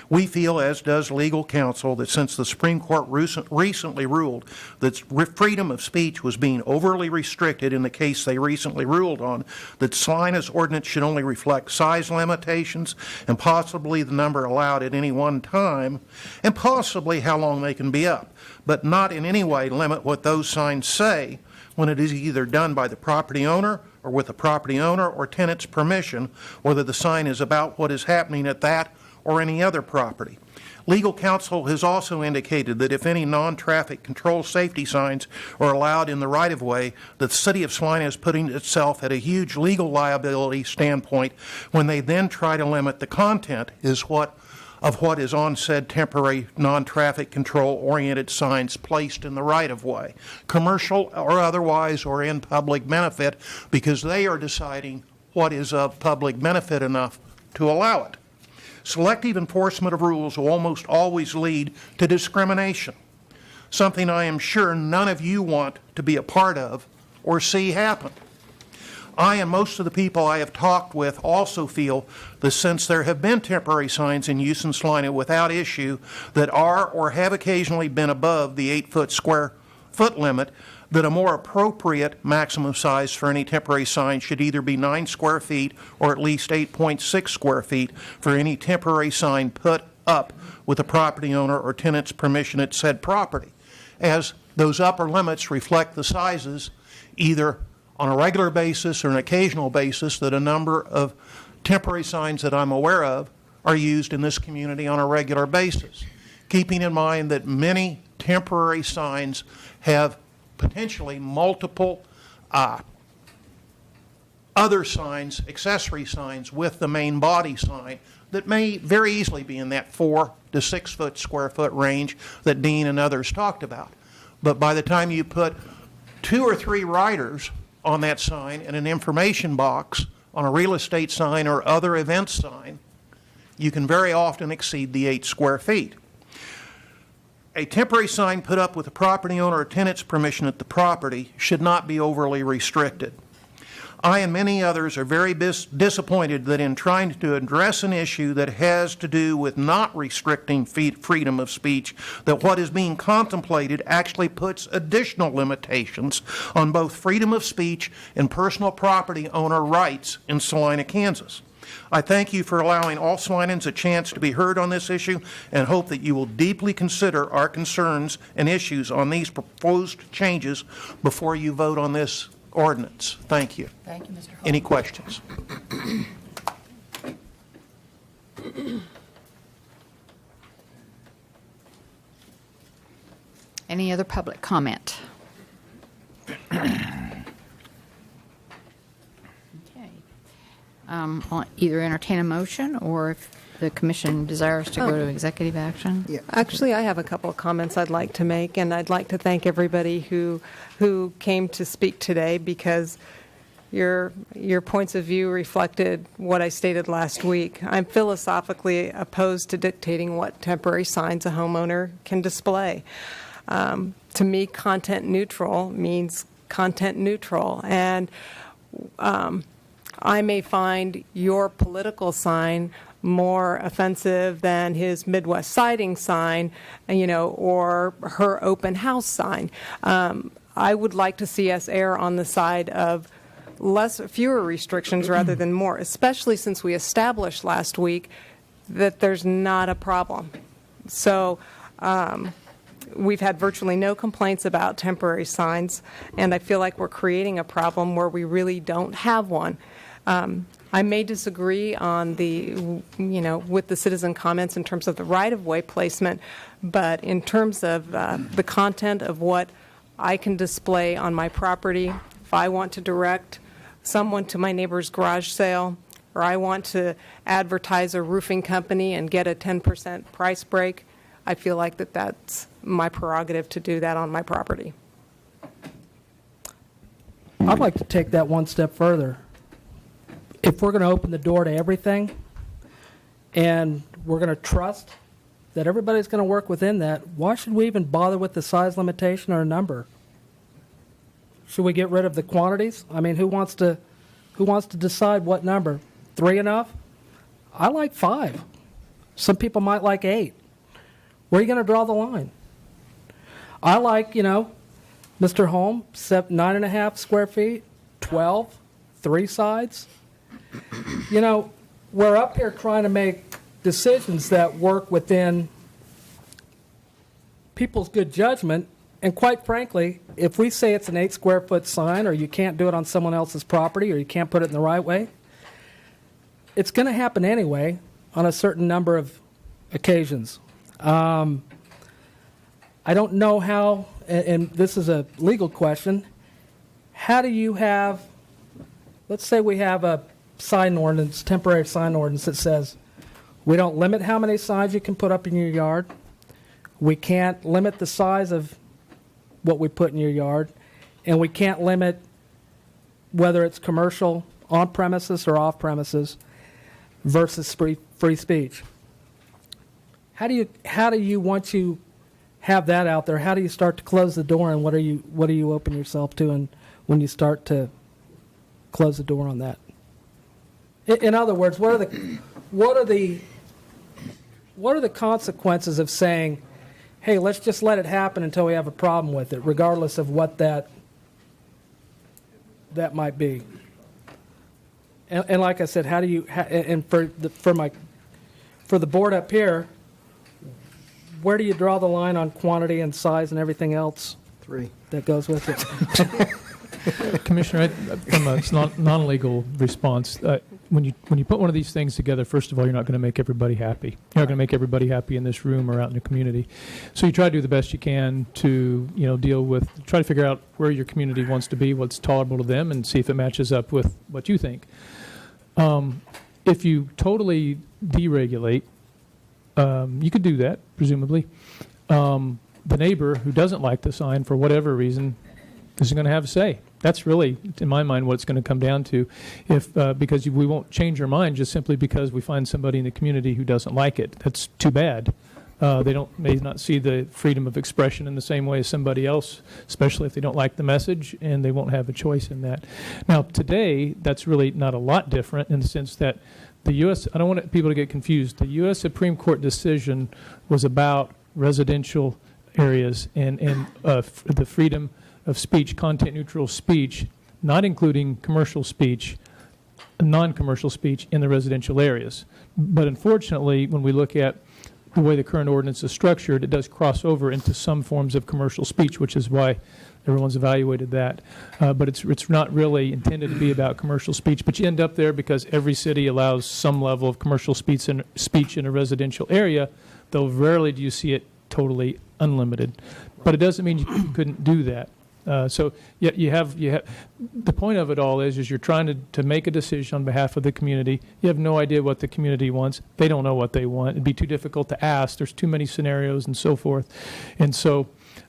We feel, as does legal counsel, that since the Supreme Court recently ruled that freedom of speech was being overly restricted in the case they recently ruled on, that Salina's ordinance should only reflect size limitations and possibly the number allowed at any one time and possibly how long they can be up, but not in any way limit what those signs say when it is either done by the property owner or with the property owner or tenant's permission, whether the sign is about what is happening at that or any other property. Legal counsel has also indicated that if any non-traffic control safety signs are allowed in the right-of-way, the City of Salina is putting itself at a huge legal liability standpoint when they then try to limit the content of what is on said temporary non-traffic control-oriented signs placed in the right-of-way, commercial or otherwise or in public benefit, because they are deciding what is of public benefit enough to allow it. Selective enforcement of rules will almost always lead to discrimination, something I am sure none of you want to be a part of or see happen. I and most of the people I have talked with also feel that since there have been temporary signs in use in Salina without issue that are or have occasionally been above the 8-foot square foot limit, that a more appropriate maximum size for any temporary sign should either be 9 square feet or at least 8.6 square feet for any temporary sign put up with the property owner or tenant's permission at said property. As Those upper limits reflect the sizes, either on a regular basis or an occasional basis, that a number of temporary signs that I'm aware of are used in this community on a regular basis. Keeping in mind that many temporary signs have potentially multiple other signs, accessory signs with the main body sign that may very easily be in that 4 to 6 foot square foot range that Dean and others talked about. But by the time you put 2 or 3 riders on that sign and an information box on a real estate sign or other event sign, you can very often exceed the 8 square feet. A temporary sign put up with the property owner or tenant's permission at the property should not be overly restricted. I and many others are very disappointed that in trying to address an issue that has to do with not restricting freedom of speech, that what is being contemplated actually puts additional limitations on both freedom of speech and personal property owner rights in Salina, Kansas. I thank you for allowing all Salinans a chance to be heard on this issue and hope that you will deeply consider our concerns and issues on these proposed changes before you vote on this ordinance. Thank you. Thank you, Mr. Hall. Any questions? Any other public comment? I'll either entertain a motion, or if the commission desires to go to executive action. Yeah. Actually, I have a couple of comments I'd like to make, and I'd like to thank everybody who came to speak today, because your points of view reflected what I stated last week. I'm philosophically opposed to dictating what temporary signs a homeowner can display. To me, content neutral means content neutral, and I may find your political sign more offensive than his Midwest Siding sign, or her open house sign. I would like to see us err on the side of fewer restrictions rather than more, especially since we established last week that there's not a problem. So we've had virtually no complaints about temporary signs, and I feel like we're creating a problem where we really don't have one. I may disagree on with the citizen comments in terms of the right-of-way placement, but in terms of the content of what I can display on my property, if I want to direct someone to my neighbor's garage sale, or I want to advertise a roofing company and get a 10% price break, I feel like that's my prerogative to do that on my property. I'd like to take that one step further. If we're going to open the door to everything, and we're going to trust that everybody's going to work within that, why should we even bother with the size limitation or a number? Should we get rid of the quantities? I mean, who wants to decide what number? 3 enough? I like 5. Some people might like 8. Where are you going to draw the line? I like, Mr. Holm, 9.5 square feet, 12, 3 sides. We're up here trying to make decisions that work within people's good judgment. And quite frankly, if we say it's an 8 square foot sign, or you can't do it on someone else's property, or you can't put it in the right way, it's going to happen anyway on a certain number of occasions. I don't know how, and this is a legal question, how do you have, let's say we have a sign ordinance, temporary sign ordinance that says we don't limit how many signs you can put up in your yard. We can't limit the size of what we put in your yard, and we can't limit whether it's commercial on premises or off premises versus free speech. How do you once you have that out there, how do you start to close the door, and what do you open yourself to, and when you start to close the door on that? In other words, what are the consequences of saying, hey, let's just let it happen until we have a problem with it, regardless of what that might be? And like I said, how do you? And for the board up here, where do you draw the line on quantity and size and everything else 3 that goes with it. Commissioner, from a non-legal response, when you put one of these things together, first of all, you're not going to make everybody happy. You're not going to make everybody happy in this room or out in the community. So you try to do the best you can to try to figure out where your community wants to be, what's tolerable to them, and see if it matches up with what you think. If you totally deregulate, you could do that, presumably. The neighbor who doesn't like the sign for whatever reason isn't going to have a say. That's really, in my mind, what it's going to come down to. Because we won't change our mind just simply because we find somebody in the community who doesn't like it. That's too bad. They may not see the freedom of expression in the same way as somebody else, especially if they don't like the message, and they won't have a choice in that. Now, today, that's really not a lot different in the sense that the U.S., I don't want people to get confused, the U.S. Supreme Court decision was about residential areas and the freedom of speech, content-neutral speech, not including commercial speech, non-commercial speech in the residential areas. But unfortunately, when we look at the way the current ordinance is structured, it does cross over into some forms of commercial speech, which is why everyone's evaluated that. But it's not really intended to be about commercial speech. But you end up there because every city allows some level of commercial speech in a residential area, though rarely do you see it totally unlimited. But it doesn't mean you couldn't do that. So you have the point of it all is you're trying to make a decision on behalf of the community. You have no idea what the community wants. They don't know what they want. It'd be too difficult to ask. There's too many scenarios and so forth. And so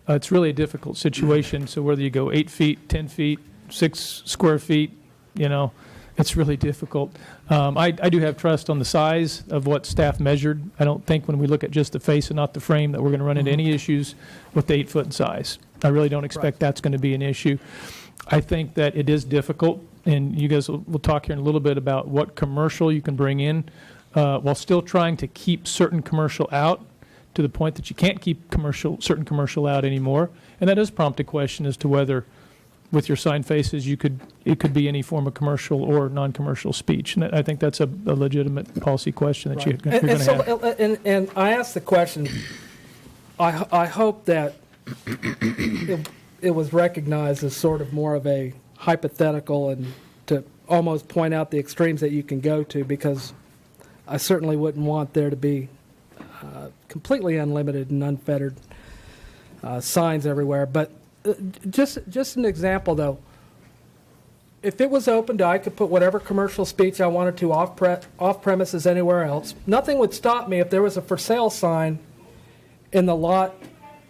it's really a difficult situation. So whether you go 8 feet, 10 feet, 6 square feet, it's really difficult. I do have trust on the size of what staff measured. I don't think when we look at just the face and not the frame that we're going to run into any issues with the 8 foot in size. I really don't expect that's going to be an issue. I think that it is difficult, and you guys will talk here in a little bit about what commercial you can bring in while still trying to keep certain commercial out to the point that you can't keep certain commercial out anymore. And that does prompt a question as to whether with your sign faces it could be any form of commercial or non-commercial speech. And I think that's a legitimate policy question that you're going to have. And I asked the question, I hope that it was recognized as sort of more of a hypothetical and to almost point out the extremes that you can go to, because I certainly wouldn't want there to be completely unlimited and unfettered signs everywhere. But just an example, though. If it was open to, I could put whatever commercial speech I wanted to off premises anywhere else. Nothing would stop me if there was a for sale sign in the lot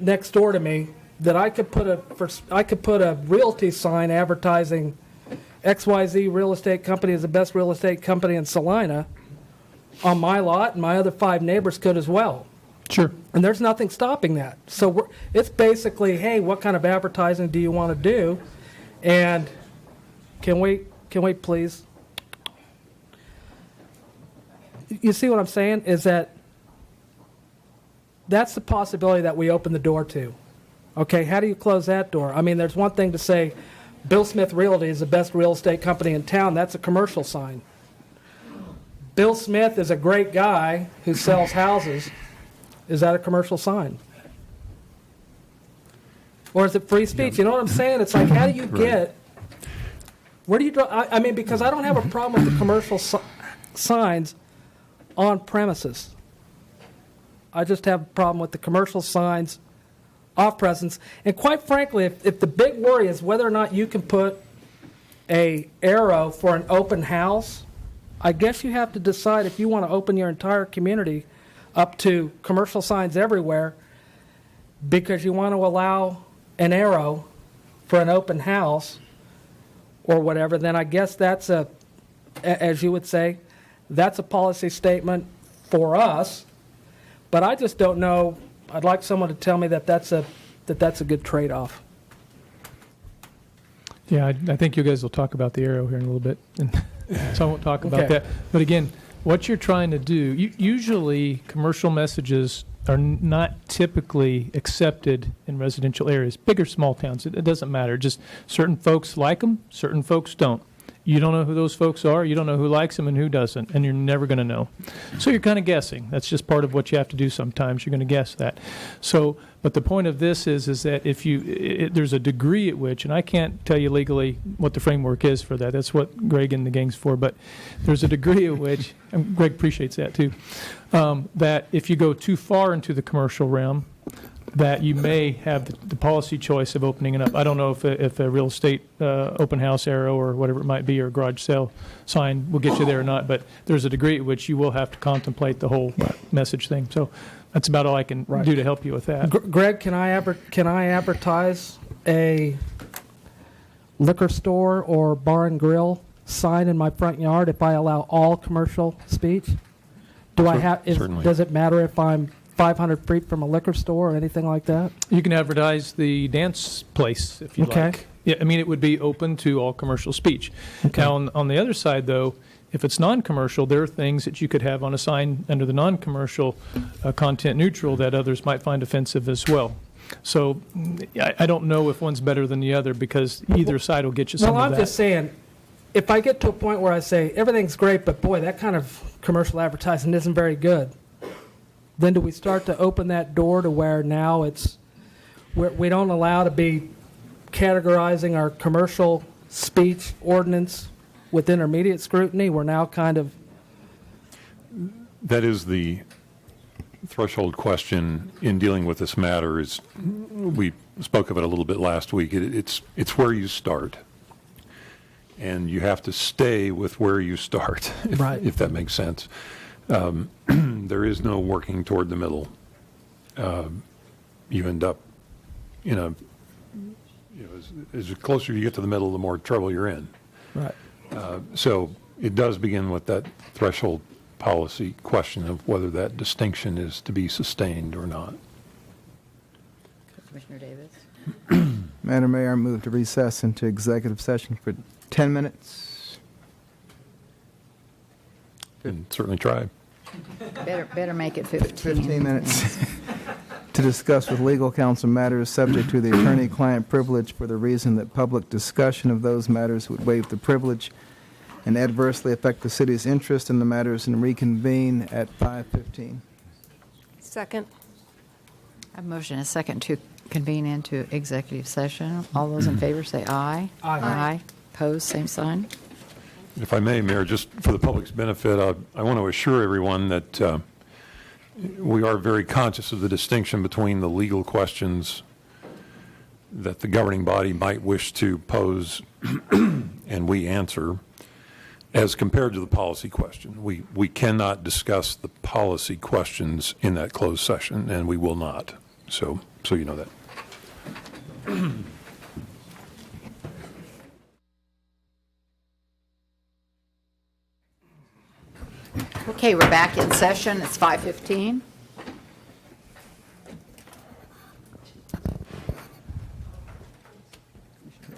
next door to me that I could put a realty sign advertising XYZ Real Estate Company is the best real estate company in Salina on my lot, and my other 5 neighbors could as well. Sure. And there's nothing stopping that. So it's basically, hey, what kind of advertising do you want to do? And can we please? You see what I'm saying? Is that's the possibility that we open the door to. Okay, how do you close that door? I mean, there's one thing to say, Bill Smith Realty is the best real estate company in town. That's a commercial sign. Bill Smith is a great guy who sells houses. Is that a commercial sign? Or is it free speech? You know what I'm saying? It's like, how do you get, where do you draw? I mean, because I don't have a problem with the commercial signs on premises. I just have a problem with the commercial signs off presence. And quite frankly, if the big worry is whether or not you can put a arrow for an open house, I guess you have to decide if you want to open your entire community up to commercial signs everywhere because you want to allow an arrow for an open house or whatever, then I guess that's as you would say, that's a policy statement for us. But I just don't know. I'd like someone to tell me that's a good trade-off. Yeah, I think you guys will talk about the arrow here in a little bit, and so I won't talk about Okay. that. But again, what you're trying to do, usually commercial messages are not typically accepted in residential areas, big or small towns. It doesn't matter. Just certain folks like them, certain folks don't. You don't know who those folks are. You don't know who likes them and who doesn't, and you're never going to know. So you're kind of guessing. That's just part of what you have to do sometimes. You're going to guess that. So, but the point of this is that if there's a degree at which, and I can't tell you legally what the framework is for that. That's what Greg and the gang's for. But there's a degree at which, and Greg appreciates that too, that if you go too far into the commercial realm, that you may have the policy choice of opening it up. I don't know if a real estate open house arrow or whatever it might be, or garage sale sign will get you there or not, but there's a degree at which you will have to contemplate the whole message thing. So that's about all I can do to help you with that. Greg, can I advertise a liquor store or bar and grill sign in my front yard if I allow all commercial speech? Certainly. Does it matter if I'm 500 feet from a liquor store or anything like that? You can advertise the dance place if you like. Yeah, I mean, it would be open to all commercial speech. Okay. Now, on the other side, though, if it's non-commercial, there are things that you could have on a sign under the non-commercial content neutral that others might find offensive as well. So I don't know if one's better than the other because either side will get you some Well, of that. I'm just saying, if I get to a point where I say everything's great, but boy, that kind of commercial advertising isn't very good, then do we start to open that door to where now we don't allow to be categorizing our commercial speech ordinance with intermediate scrutiny? We're now kind of... That is the threshold question in dealing with this matter. Is we spoke of it a little bit last week. It's where you start. And you have to stay with where you start, if that makes sense. There is no working toward the middle. You end up, as closer you get to the middle, the more trouble you're in. Right. So it does begin with that threshold policy question of whether that distinction is to be sustained or not. Commissioner Davis? Madam Mayor, I move to recess into executive session for 10 minutes. And certainly try. Better make it 15. 15 minutes to discuss with legal counsel matters subject to the attorney-client privilege for the reason that public discussion of those matters would waive the privilege and adversely affect the city's interest in the matters, and reconvene at 5:15. Second. I have a motion and a second to convene into executive session. All those in favor say aye. Aye. Opposed, same sign. If I may, Mayor, just for the public's benefit, I want to assure everyone that we are very conscious of the distinction between the legal questions that the governing body might wish to pose and we answer as compared to the policy question. We cannot discuss the policy questions in that closed session, and we will not. So you know that. Okay, we're back in session. It's 5:15.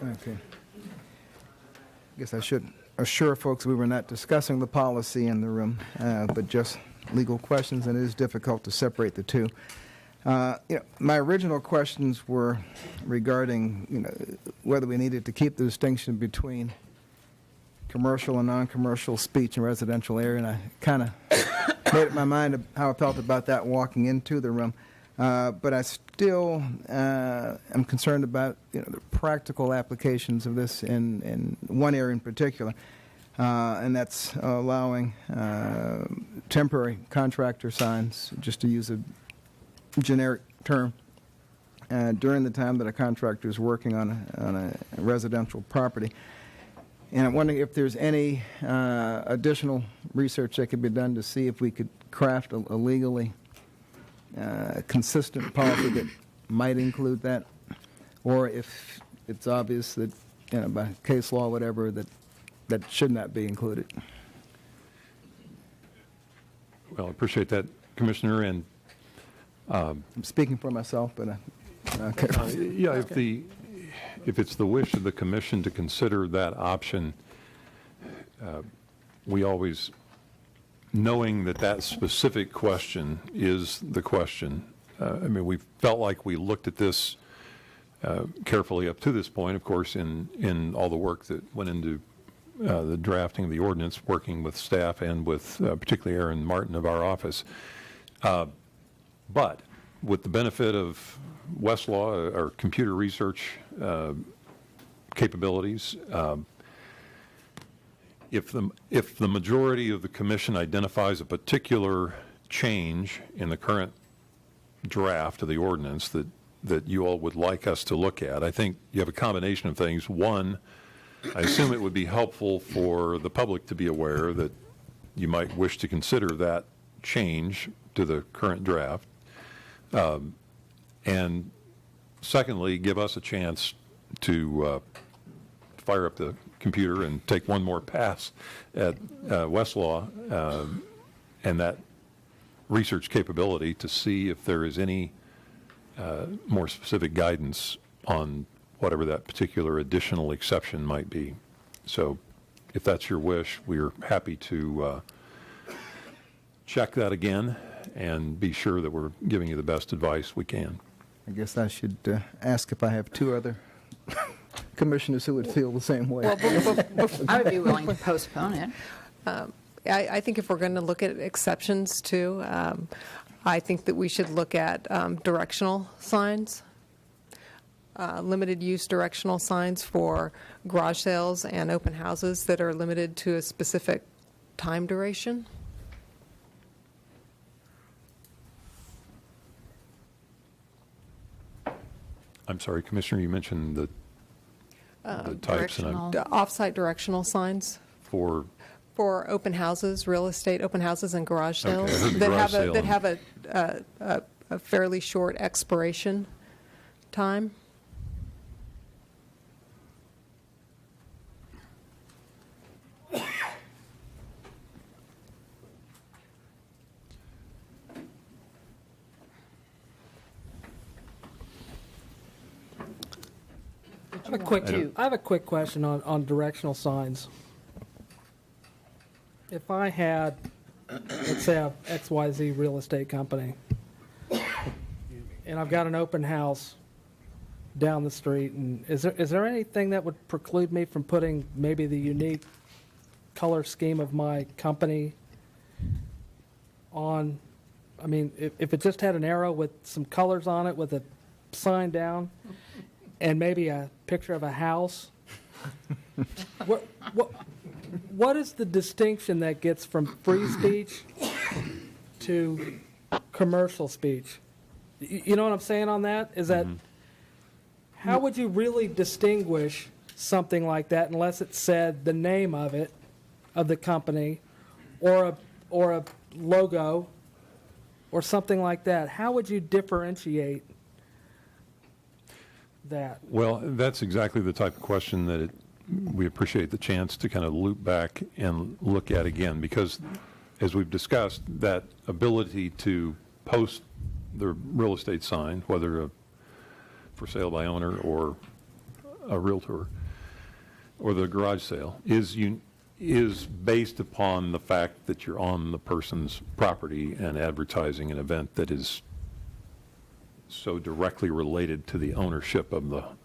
Okay. I guess I should assure folks we were not discussing the policy in the room, but just legal questions, and it is difficult to separate the two. My original questions were regarding, whether we needed to keep the distinction between commercial and non-commercial speech in residential area, and I kind of made up my mind of how I felt about that walking into the room. But I still am concerned about the practical applications of this in one area in particular, and that's allowing temporary contractor signs, just to use a generic term, during the time that a contractor is working on a residential property. And I'm wondering if there's any additional research that could be done to see if we could craft a legally consistent policy that might include that, or if it's obvious that, by case law, whatever, that should not be included. Well, I appreciate that, Commissioner, and I'm speaking for myself, but okay. yeah, if it's the wish of the commission to consider that option, we always, knowing that specific question is the question. We felt like we looked at this carefully up to this point, of course, in all the work that went into the drafting of the ordinance, working with staff and with particularly Aaron Martin of our office. But with the benefit of Westlaw, our computer research capabilities, if the majority of the commission identifies a particular change in the current draft of the ordinance that you all would like us to look at, I think you have a combination of things. One, I assume it would be helpful for the public to be aware that you might wish to consider that change to the current draft. And secondly, give us a chance to fire up the computer and take one more pass at Westlaw and that research capability to see if there is any more specific guidance on whatever that particular additional exception might be. So if that's your wish, we're happy to check that again and be sure that we're giving you the best advice we can. I guess I should ask if I have two other commissioners who would feel the same way. I would be willing to postpone it. I think if we're going to look at exceptions too, I think that we should look at directional signs, limited use directional signs for garage sales and open houses that are limited to a specific time duration. I'm sorry, Commissioner, you mentioned the types. Off-site directional signs For open houses, real estate open houses and garage Okay, I sales heard garage sale that have a fairly short expiration time. I have a quick question on directional signs. If I had, let's say, a XYZ real estate company, and I've got an open house down the street, and is there anything that would preclude me from putting maybe the unique color scheme of my company on? I mean, if it just had an arrow with some colors on it with a sign down and maybe a picture of a house, what is the distinction that gets from free speech to commercial speech? You know what I'm saying on that? Is that how would you really distinguish something like that unless it said the name of it, of the company, or a logo, or something like that? How would you differentiate that? Well, that's exactly the type of question that we appreciate the chance to kind of loop back and look at again, because as we've discussed, that ability to post the real estate sign, whether for sale by owner or a realtor or the garage sale, is based upon the fact that you're on the person's property and advertising an event that is so directly related to the ownership of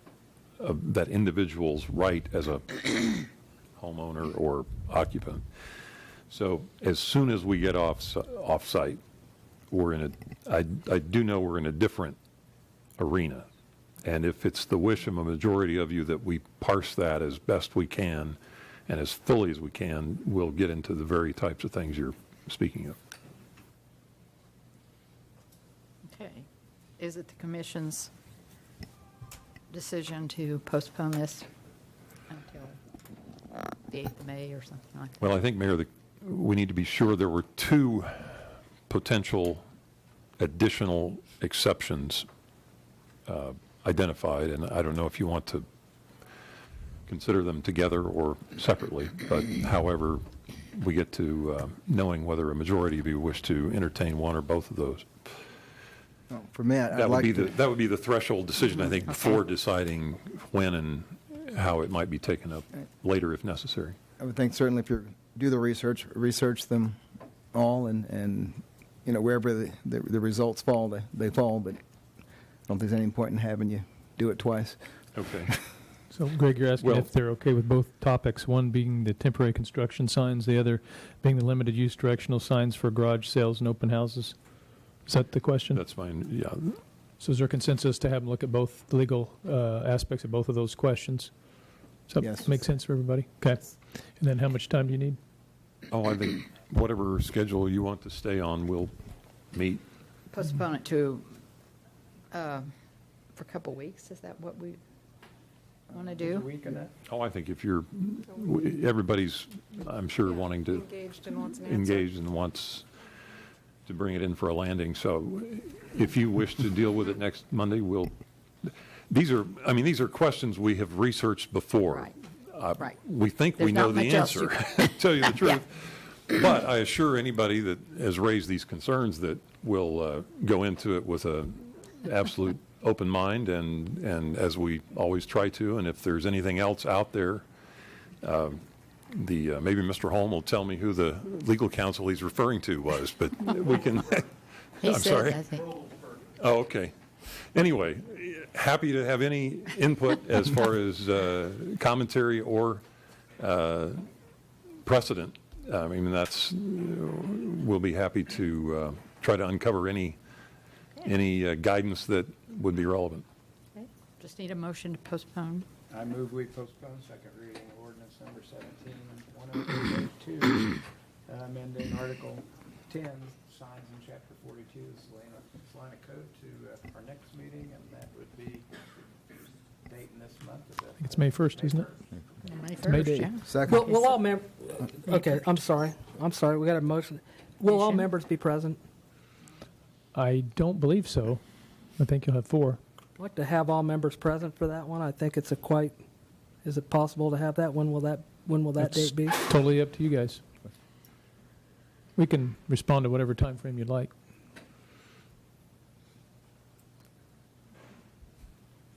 that individual's right as a homeowner or occupant. So as soon as we get off-site, I do know we're in a different arena. And if it's the wish of a majority of you that we parse that as best we can and as fully as we can, we'll get into the very types of things you're speaking of. Okay. Is it the commission's decision to postpone this until the 8th of May or something like that? Well, I think, Mayor, we need to be sure there were two potential additional exceptions identified, and I don't know if you want to consider them together or separately, but however we get to knowing whether a majority of you wish to entertain one or both of those. Well, for me, that would be the threshold decision, I think, before deciding when and how it might be taken up later if necessary. I would think certainly if you do the research them all, and wherever the results fall, they fall. But I don't think there's any point in having you do it twice. Okay. So, Greg, you're asking Well- if they're okay with both topics, one being the temporary construction signs, the other being the limited use directional signs for garage sales and open houses? Is that the question? That's fine, yeah. So is there consensus to have them look at both the legal aspects of both of those questions? Does that Yes. make sense for everybody? Okay. And then how much time do you need? Oh, I think whatever schedule you want to stay on, we'll meet. Postpone it to, for a couple weeks, is that what we want to do? Oh, I think if you're, everybody's, I'm sure, wanting to Engaged and wants an answer. engage and wants to bring it in for a landing. So if you wish to deal with it next Monday, these are questions we have researched before. Right. Right. We think we There's know not the much else answer, you to tell you the truth. But I assure anybody that has raised these concerns that we'll go into it with a absolute open mind, and as we always try to. And if there's anything else out there, maybe Mr. Holm will tell me who the legal counsel he's referring to was, but we can. He I'm said, sorry. I think. Oh, okay. Anyway, happy to have any input as far as commentary or precedent. I mean, we'll be happy to try to uncover any guidance that would be relevant. Okay. Just need a motion to postpone. I move we postpone second reading of ordinance number 17-10882, amending Article 10, signs in Chapter 42 of the Salina Code to our next meeting, and that would be date in this month. I think it's May 1st, isn't it? May It's May 1st, Day. yeah. Second. Will all okay, I'm sorry, we got a motion. Will all members be present? I don't believe so. I think you'll have 4. I'd like to have all members present for that one. I think it's is it possible to have that? When will that It's date be? totally up to you guys. We can respond to whatever time frame you'd like.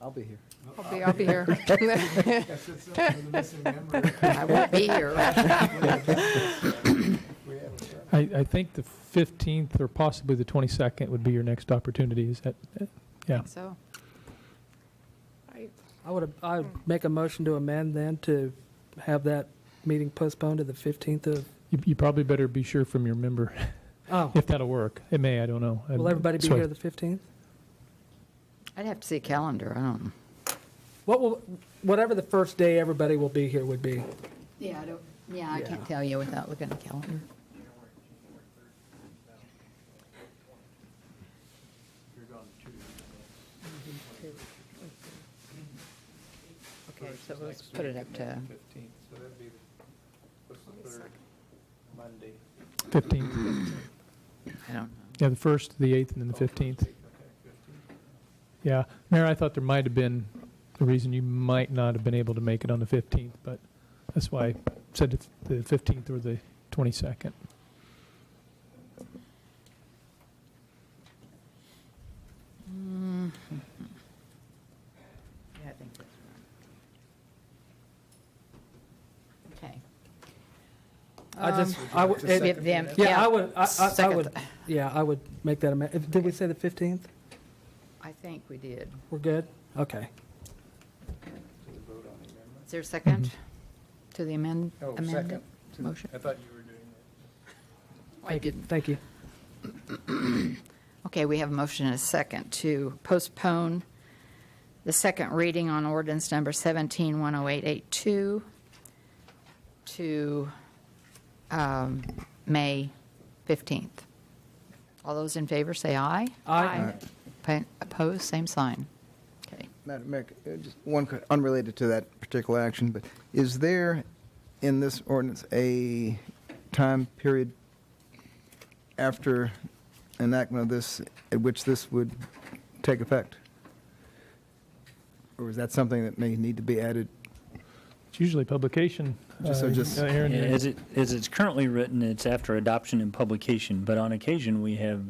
I'll be here. I'll be here. I won't be here. I think the 15th or possibly the 22nd would be your next opportunity. Is that, yeah. So, I would make a motion to amend then to have that meeting postponed to the 15th of. You probably better be sure from your member Oh, if that'll work. It may, I don't know. will everybody be So- here the 15th? I'd have to see a calendar, I don't know. Whatever the first day everybody will be here would be. Yeah, I can't tell you without looking at the calendar. Okay, so let's put it up to, 15th, so that'd be what's the third Monday? 15th. I don't know. Yeah, the 1st, the 8th, and then the 15th. Yeah. Mayor, I thought there might have been a reason you might not have been able to make it on the 15th, but that's why I said it's the 15th or the 22nd. Yeah, I think that's right. Okay. I would. Give them- Yeah, I would. I Second. would. Yeah, I would make that amendment. Did we say the 15th? I think we did. We're good. Okay. Is there a second to the amendment? Second. Motion? I thought you were doing that. I didn't. Thank you. Okay, we have a motion and a second to postpone the second reading on ordinance number 17-10882 to May 15th. All those in favor say aye. Aye. Opposed, same sign. Okay. Madam Mayor, just one unrelated to that particular action, but is there in this ordinance a time period after enactment of this at which this would take effect? Or is that something that may need to be added? It's usually publication. Aaron, As it's currently written, it's after adoption and publication, but on occasion, we have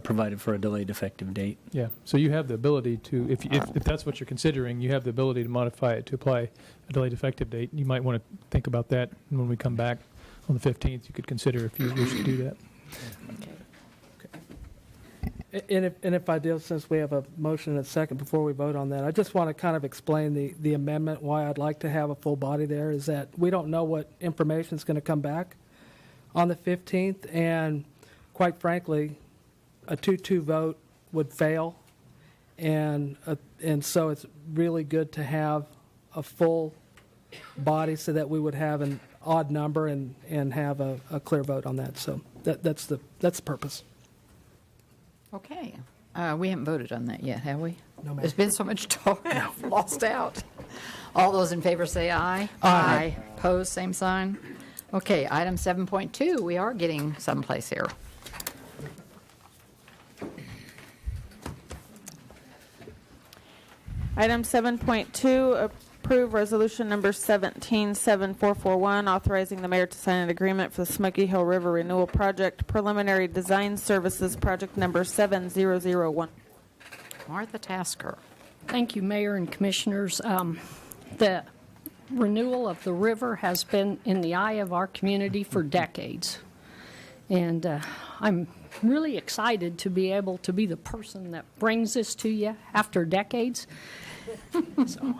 provided for a delayed effective date. Yeah, so you have the ability to, if that's what you're considering, you have the ability to modify it to apply a delayed effective date. You might want to think about that, and when we come back on the 15th, you could consider if you wish to do that. And if I do, since we have a motion and a second before we vote on that, I just want to kind of explain the amendment, why I'd like to have a full body there, is that we don't know what information is going to come back on the 15th, and quite frankly, a 2-2 vote would fail, and so it's really good to have a full body so that we would have an odd number and have a clear vote on that. So that's the purpose. Okay. We haven't voted on that yet, have we? No, ma'am. There's been so much talk, I've lost out. All those in favor say aye. Aye. Opposed, same sign. Okay, item 7.2, we are getting someplace here. Item 7.2, approve resolution number 177441, authorizing the mayor to sign an agreement for the Smoky Hill River Renewal Project, preliminary design services, project number 7001. Martha Tasker. Thank you, Mayor and Commissioners. The renewal of the river has been in the eye of our community for decades. And I'm really excited to be able to be the person that brings this to you after decades. So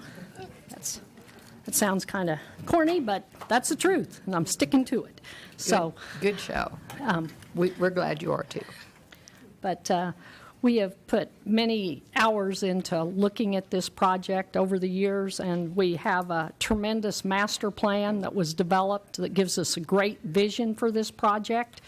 that sounds kind of corny, but that's the truth, and I'm sticking to it. So Good show. We're glad you are too. But we have put many hours into looking at this project over the years, and we have a tremendous master plan that was developed that gives us a great vision for this project.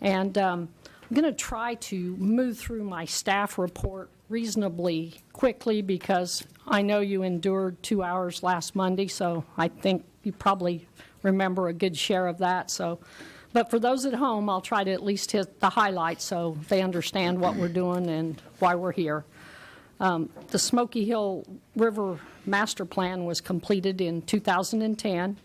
And I'm going to try to move through my staff report reasonably quickly because I know you endured 2 hours last Monday, so I think you probably remember a good share of that. But for those at home, I'll try to at least hit the highlights so they understand what we're doing and why we're here. The Smoky Hill River Master Plan was completed in 2010.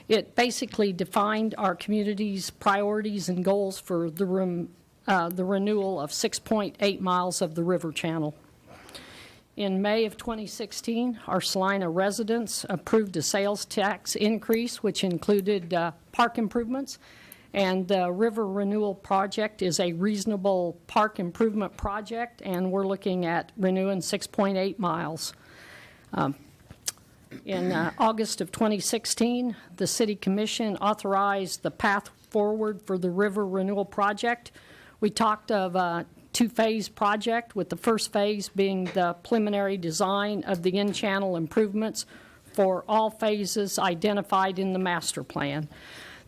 It basically defined our community's priorities and goals for the renewal of 6.8 miles of the river channel. In May of 2016, our Salina residents approved a sales tax increase, which included park improvements. And the River Renewal Project is a reasonable park improvement project, and we're looking at renewing 6.8 miles. In August of 2016, the City Commission authorized the path forward for the River Renewal Project. We talked of a two-phase project, with the first phase being the preliminary design of the in-channel improvements for all phases identified in the master plan.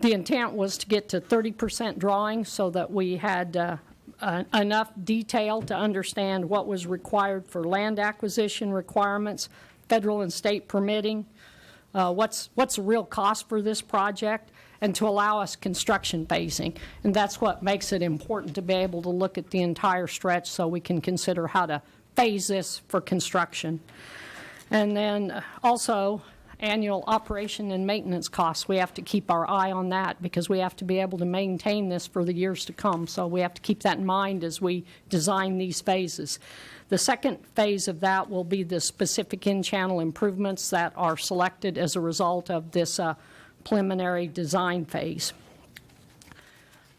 The intent was to get to 30% drawing so that we had enough detail to understand what was required for land acquisition requirements, federal and state permitting, what's the real cost for this project, and to allow us construction phasing. And that's what makes it important to be able to look at the entire stretch so we can consider how to phase this for construction. And then also annual operation and maintenance costs. We have to keep our eye on that because we have to be able to maintain this for the years to come. So we have to keep that in mind as we design these phases. The second phase of that will be the specific in-channel improvements that are selected as a result of this preliminary design phase.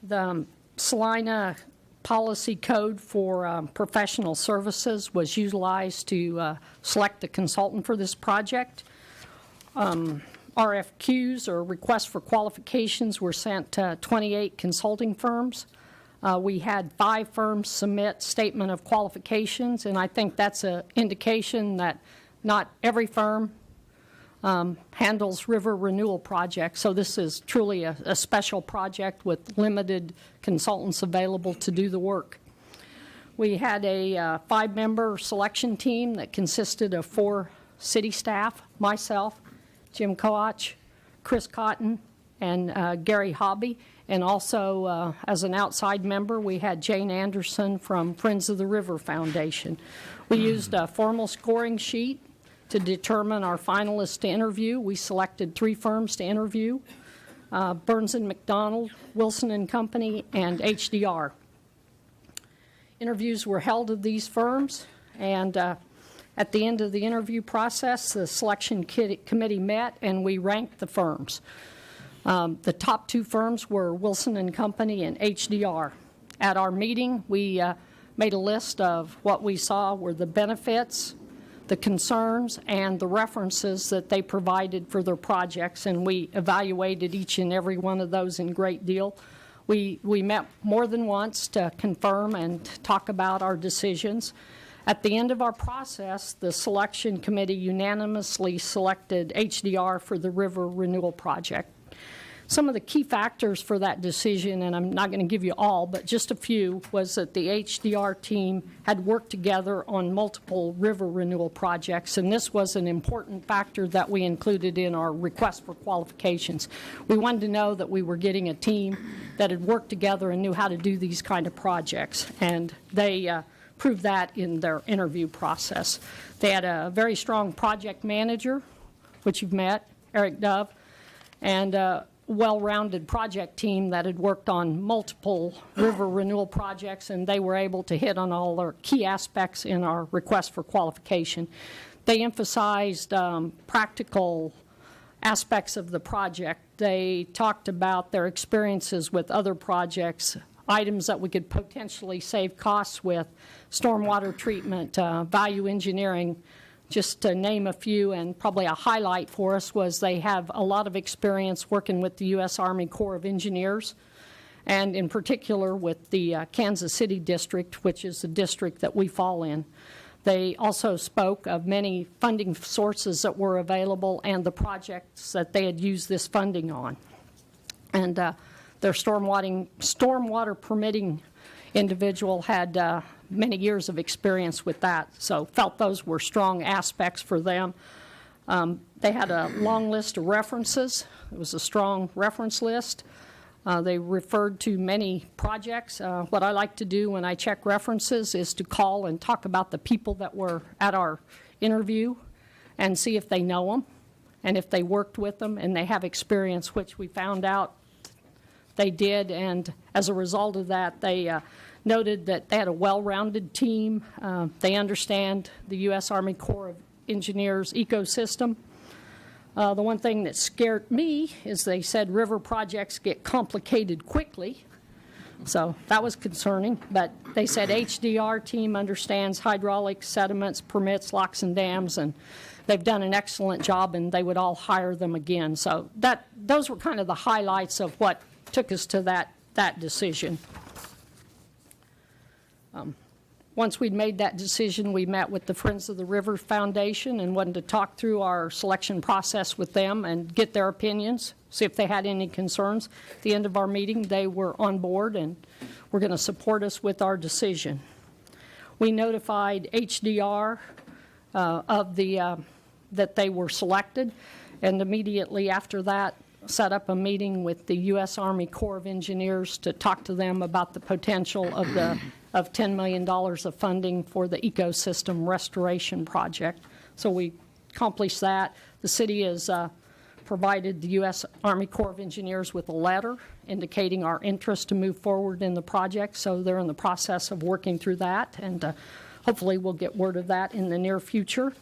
The Salina policy code for professional services was utilized to select the consultant for this project. RFQs, or requests for qualifications, were sent to 28 consulting firms. We had 5 firms submit statement of qualifications, and I think that's an indication that not every firm handles river renewal projects. So this is truly a special project with limited consultants available to do the work. We had a 5-member selection team that consisted of 4 city staff, myself, Jim Coach, Chris Cotton, and Gary Hobby. And also, as an outside member, we had Jane Anderson from Friends of the River Foundation. We used a formal scoring sheet to determine our finalists to interview. We selected 3 firms to interview, Burns & McDonald, Wilson & Company, and HDR. Interviews were held of these firms, and at the end of the interview process, the selection committee met and we ranked the firms. The top 2 firms were Wilson & Company and HDR. At our meeting, we made a list of what we saw were the benefits, the concerns, and the references that they provided for their projects, and we evaluated each and every one of those in great deal. We met more than once to confirm and talk about our decisions. At the end of our process, the selection committee unanimously selected HDR for the river renewal project. Some of the key factors for that decision, and I'm not going to give you all, but just a few, was that the HDR team had worked together on multiple river renewal projects, and this was an important factor that we included in our request for qualifications. We wanted to know that we were getting a team that had worked together and knew how to do these kind of projects, and they proved that in their interview process. They had a very strong project manager, which you've met, Eric Dove, and well-rounded project team that had worked on multiple river renewal projects, and they were able to hit on all our key aspects in our request for qualification. They emphasized practical aspects of the project. They talked about their experiences with other projects, items that we could potentially save costs with, stormwater treatment, value engineering, just to name a few. And probably a highlight for us was they have a lot of experience working with the U.S. Army Corps of Engineers, and in particular with the Kansas City district, which is the district that we fall in. They also spoke of many funding sources that were available and the projects that they had used this funding on. And their stormwater permitting individual had many years of experience with that, so felt those were strong aspects for them. They had a long list of references. It was a strong reference list. They referred to many projects. What I like to do when I check references is to call and talk about the people that were at our interview and see if they know them and if they worked with them and they have experience, which we found out they did. And as a result of that, they noted that they had a well-rounded team. They understand the U.S. Army Corps of Engineers ecosystem. The one thing that scared me is they said river projects get complicated quickly. So that was concerning. But they said HDR team understands hydraulics, sediments, permits, locks, and dams, and they've done an excellent job, and they would all hire them again. So those were kind of the highlights of what took us to that decision. Once we'd made that decision, we met with the Friends of the River Foundation and wanted to talk through our selection process with them and get their opinions, see if they had any concerns. At the end of our meeting, they were on board and were going to support us with our decision. We notified HDR that they were selected, and immediately after that, set up a meeting with the U.S. Army Corps of Engineers to talk to them about the potential of $10 million of funding for the ecosystem restoration project. So we accomplished that. The city has provided the U.S. Army Corps of Engineers with a letter indicating our interest to move forward in the project, so they're in the process of working through that, and hopefully we'll get word of that in the near future.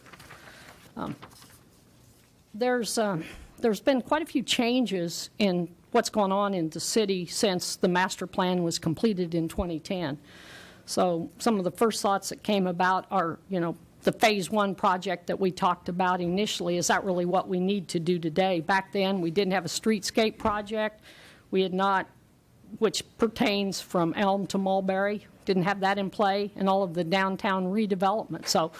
There's been quite a few changes in what's going on in the city since the master plan was completed in 2010. So some of the first thoughts that came about are, the phase one project that we talked about initially. Is that really what we need to do today? Back then, we didn't have a streetscape project. We had not, which pertains from Elm to Mulberry, didn't have that in play, and all of the downtown redevelopment. So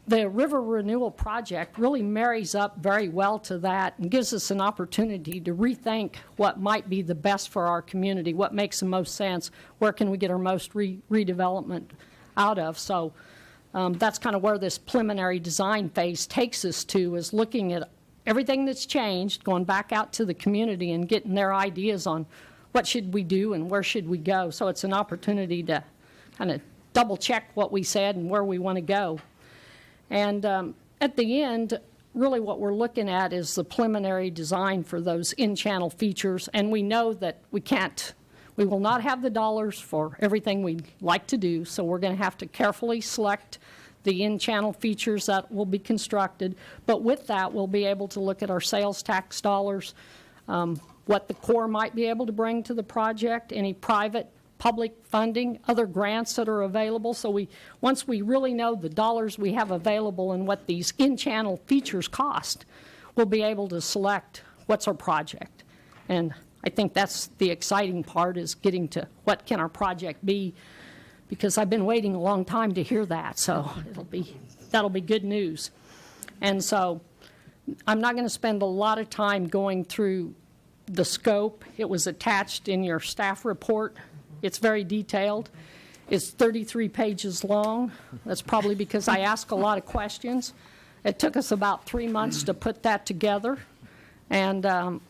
the river renewal project really marries up very well to that and gives us an opportunity to rethink what might be the best for our community, what makes the most sense, where can we get our most redevelopment out of. So that's kind of where this preliminary design phase takes us to, is looking at everything that's changed, going back out to the community and getting their ideas on what should we do and where should we go. So it's an opportunity to kind of double check what we said and where we want to go. And at the end, really what we're looking at is the preliminary design for those in-channel features. And we know that we will not have the dollars for everything we'd like to do, so we're going to have to carefully select the in-channel features that will be constructed. But with that, we'll be able to look at our sales tax dollars, what the Corps might be able to bring to the project, any private public funding, other grants that are available. So once we really know the dollars we have available and what these in-channel features cost, we'll be able to select what's our project. And I think that's the exciting part, is getting to what can our project be, because I've been waiting a long time to hear that. So that'll be good news. And so I'm not going to spend a lot of time going through the scope. It was attached in your staff report. It's very detailed. It's 33 pages long. That's probably because I ask a lot of questions. It took us about 3 months to put that together. And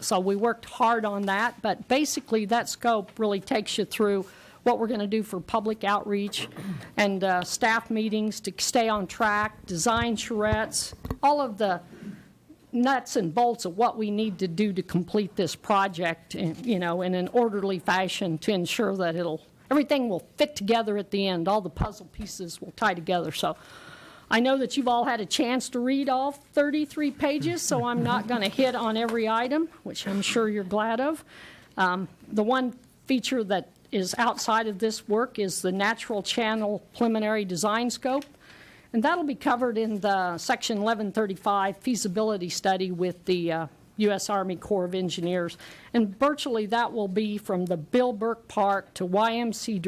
so we worked hard on that. But basically, that scope really takes you through what we're going to do for public outreach and staff meetings to stay on track, design charrettes, all of the nuts and bolts of what we need to do to complete this project, in an orderly fashion to ensure that everything will fit together at the end. All the puzzle pieces will tie together. So I know that you've all had a chance to read all 33 pages, so I'm not going to hit on every item, which I'm sure you're glad of. The one feature that is outside of this work is the natural channel preliminary design scope. And that'll be covered in the Section 1135 feasibility study with the U.S. Army Corps of Engineers. And virtually that will be from the Bill Burke Park to YMCA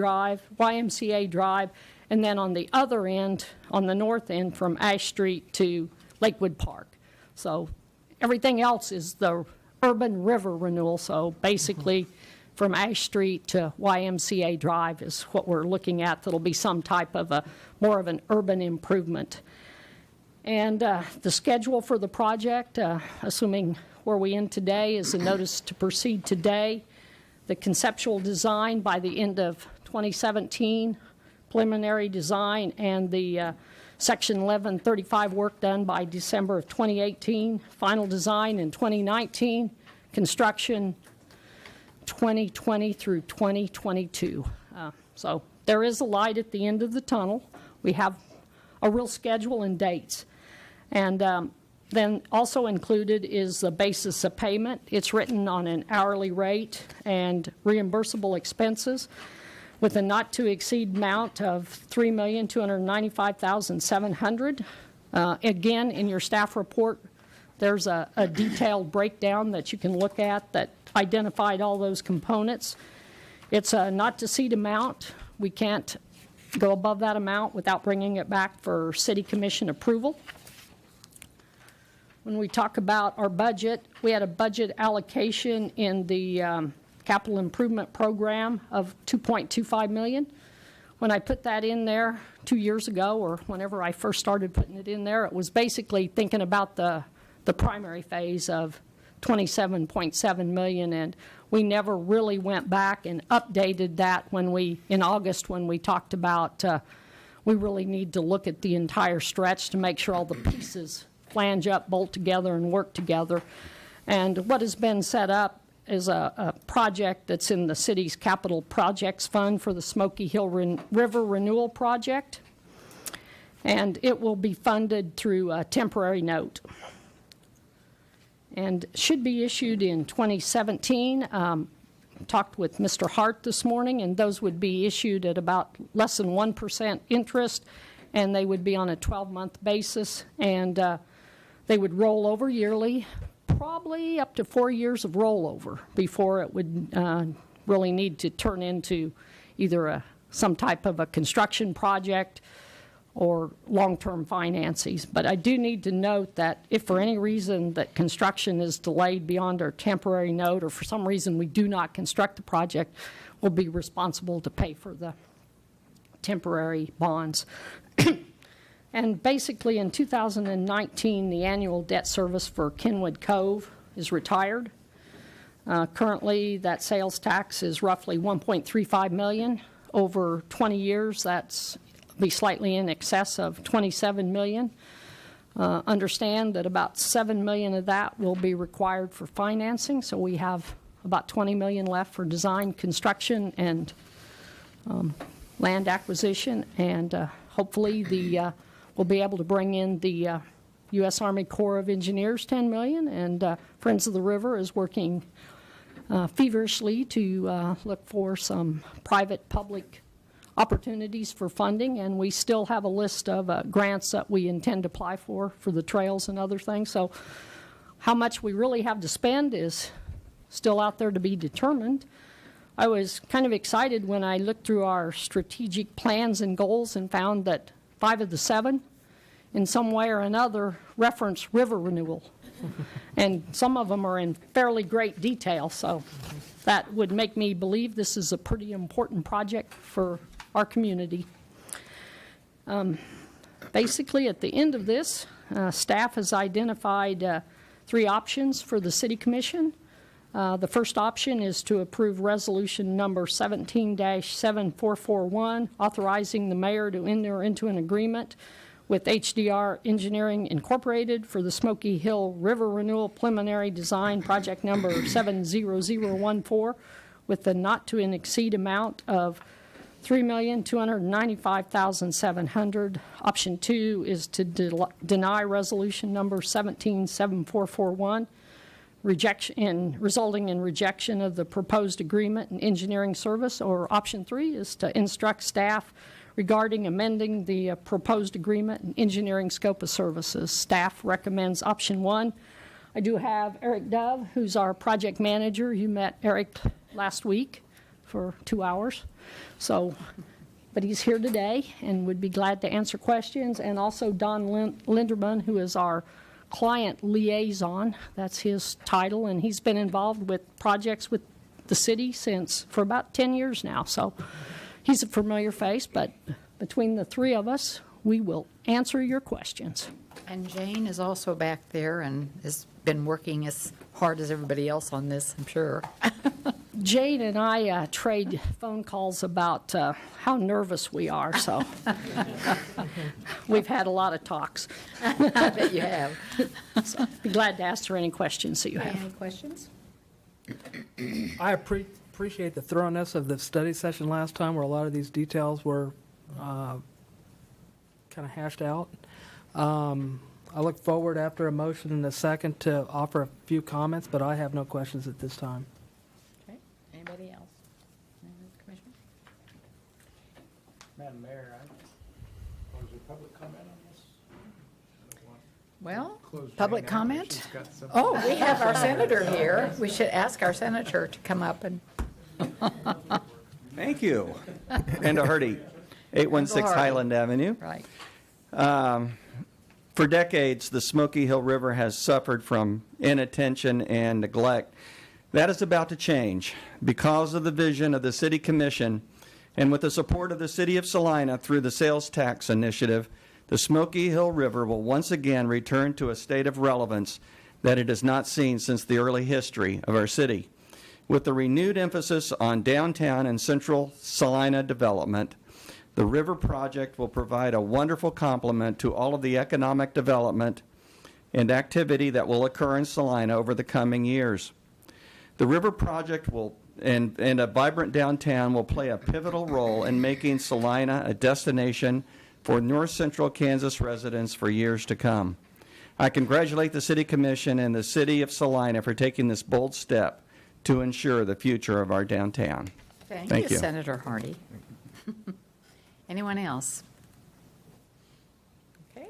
Drive, and then on the other end, on the north end, from Ash Street to Lakewood Park. So everything else is the urban river renewal. So basically, from Ash Street to YMCA Drive is what we're looking at. That'll be some type of more of an urban improvement. And the schedule for the project, assuming where we end today, is a notice to proceed today. The conceptual design by the end of 2017, preliminary design, and the Section 1135 work done by December of 2018, final design in 2019, construction 2020 through 2022. So there is a light at the end of the tunnel. We have a real schedule and dates. And then also included is the basis of payment. It's written on an hourly rate and reimbursable expenses with a not-to-exceed amount of $3,295,700. Again, in your staff report, there's a detailed breakdown that you can look at that identified all those components. It's a not-to-exceed amount. We can't go above that amount without bringing it back for City Commission approval. When we talk about our budget, we had a budget allocation in the capital improvement program of $2.25 million. When I put that in there 2 years ago, or whenever I first started putting it in there, it was basically thinking about the primary phase of $27.7 million, and we never really went back and updated that in August when we talked about we really need to look at the entire stretch to make sure all the pieces flange up, bolt together, and work together. And what has been set up is a project that's in the city's capital projects fund for the Smoky Hill River Renewal Project, and it will be funded through a temporary note and should be issued in 2017. Talked with Mr. Hart this morning, and those would be issued at about less than 1% interest, and they would be on a 12-month basis, and they would roll over yearly, probably up to 4 years of rollover before it would really need to turn into either some type of a construction project or long-term financings. But I do need to note that if for any reason that construction is delayed beyond our temporary note, or for some reason we do not construct the project, we'll be responsible to pay for the temporary bonds. And basically in 2019, the annual debt service for Kenwood Cove is retired. Currently, that sales tax is roughly $1.35 million. Over 20 years, that's be slightly in excess of $27 million. Understand that about $7 million of that will be required for financing, so we have about $20 million left for design, construction, and land acquisition, and hopefully we'll be able to bring in the U.S. Army Corps of Engineers $10 million, and Friends of the River is working feverishly to look for some private-public opportunities for funding, and we still have a list of grants that we intend to apply for the trails and other things. So how much we really have to spend is still out there to be determined. I was kind of excited when I looked through our strategic plans and goals and found that 5 of the 7, in some way or another, reference river renewal. And some of them are in fairly great detail, so that would make me believe this is a pretty important project for our community. Basically, at the end of this, staff has identified 3 options for the City Commission. The first option is to approve resolution number 17-7441, authorizing the mayor to enter into an agreement with HDR Engineering Incorporated for the Smoky Hill River Renewal Preliminary Design Project number 70014 with the not to exceed amount of $3,295,700. Option 2 is to deny resolution number 17-7441, resulting in rejection of the proposed agreement and engineering service. Or option 3 is to instruct staff regarding amending the proposed agreement and engineering scope of services. Staff recommends option 1. I do have Eric Dove, who's our project manager. You met Eric last week for 2 hours. But he's here today and would be glad to answer questions. And also Don Linderman, who is our client liaison. That's his title, and he's been involved with projects with the city for about 10 years now. So he's a familiar face, but between the 3 of us, we will answer your questions. And Jane is also back there and has been working as hard as everybody else on this, I'm sure. Jane and I trade phone calls about how nervous we are, so we've had a lot of talks. I bet you have. So be glad to answer any questions that you have. Any questions? I appreciate the thoroughness of the study session last time, where a lot of these details were kind of hashed out. I look forward, after a motion and a second, to offer a few comments, but I have no questions at this time. Okay. Anybody else? Commissioner? Madam Mayor, was there public comment on this? Well, Close public Jane out. comment? She's got something. Oh, we have our senator here. We should ask our senator to come up and. Thank you. Randall Hardy, 816 Hardy. Highland Avenue. Right. For decades, the Smoky Hill River has suffered from inattention and neglect. That is about to change because of the vision of the City Commission and with the support of the City of Salina through the sales tax initiative. The Smoky Hill River will once again return to a state of relevance that it has not seen since the early history of our city. With the renewed emphasis on downtown and central Salina development, the River Project will provide a wonderful complement to all of the economic development and activity that will occur in Salina over the coming years. The River Project and a vibrant downtown will play a pivotal role in making Salina a destination for north central Kansas residents for years to come. I congratulate the City Commission and the City of Salina for taking this bold step to ensure the future of our downtown. Thank you, Senator Hardy. Anyone else? Okay.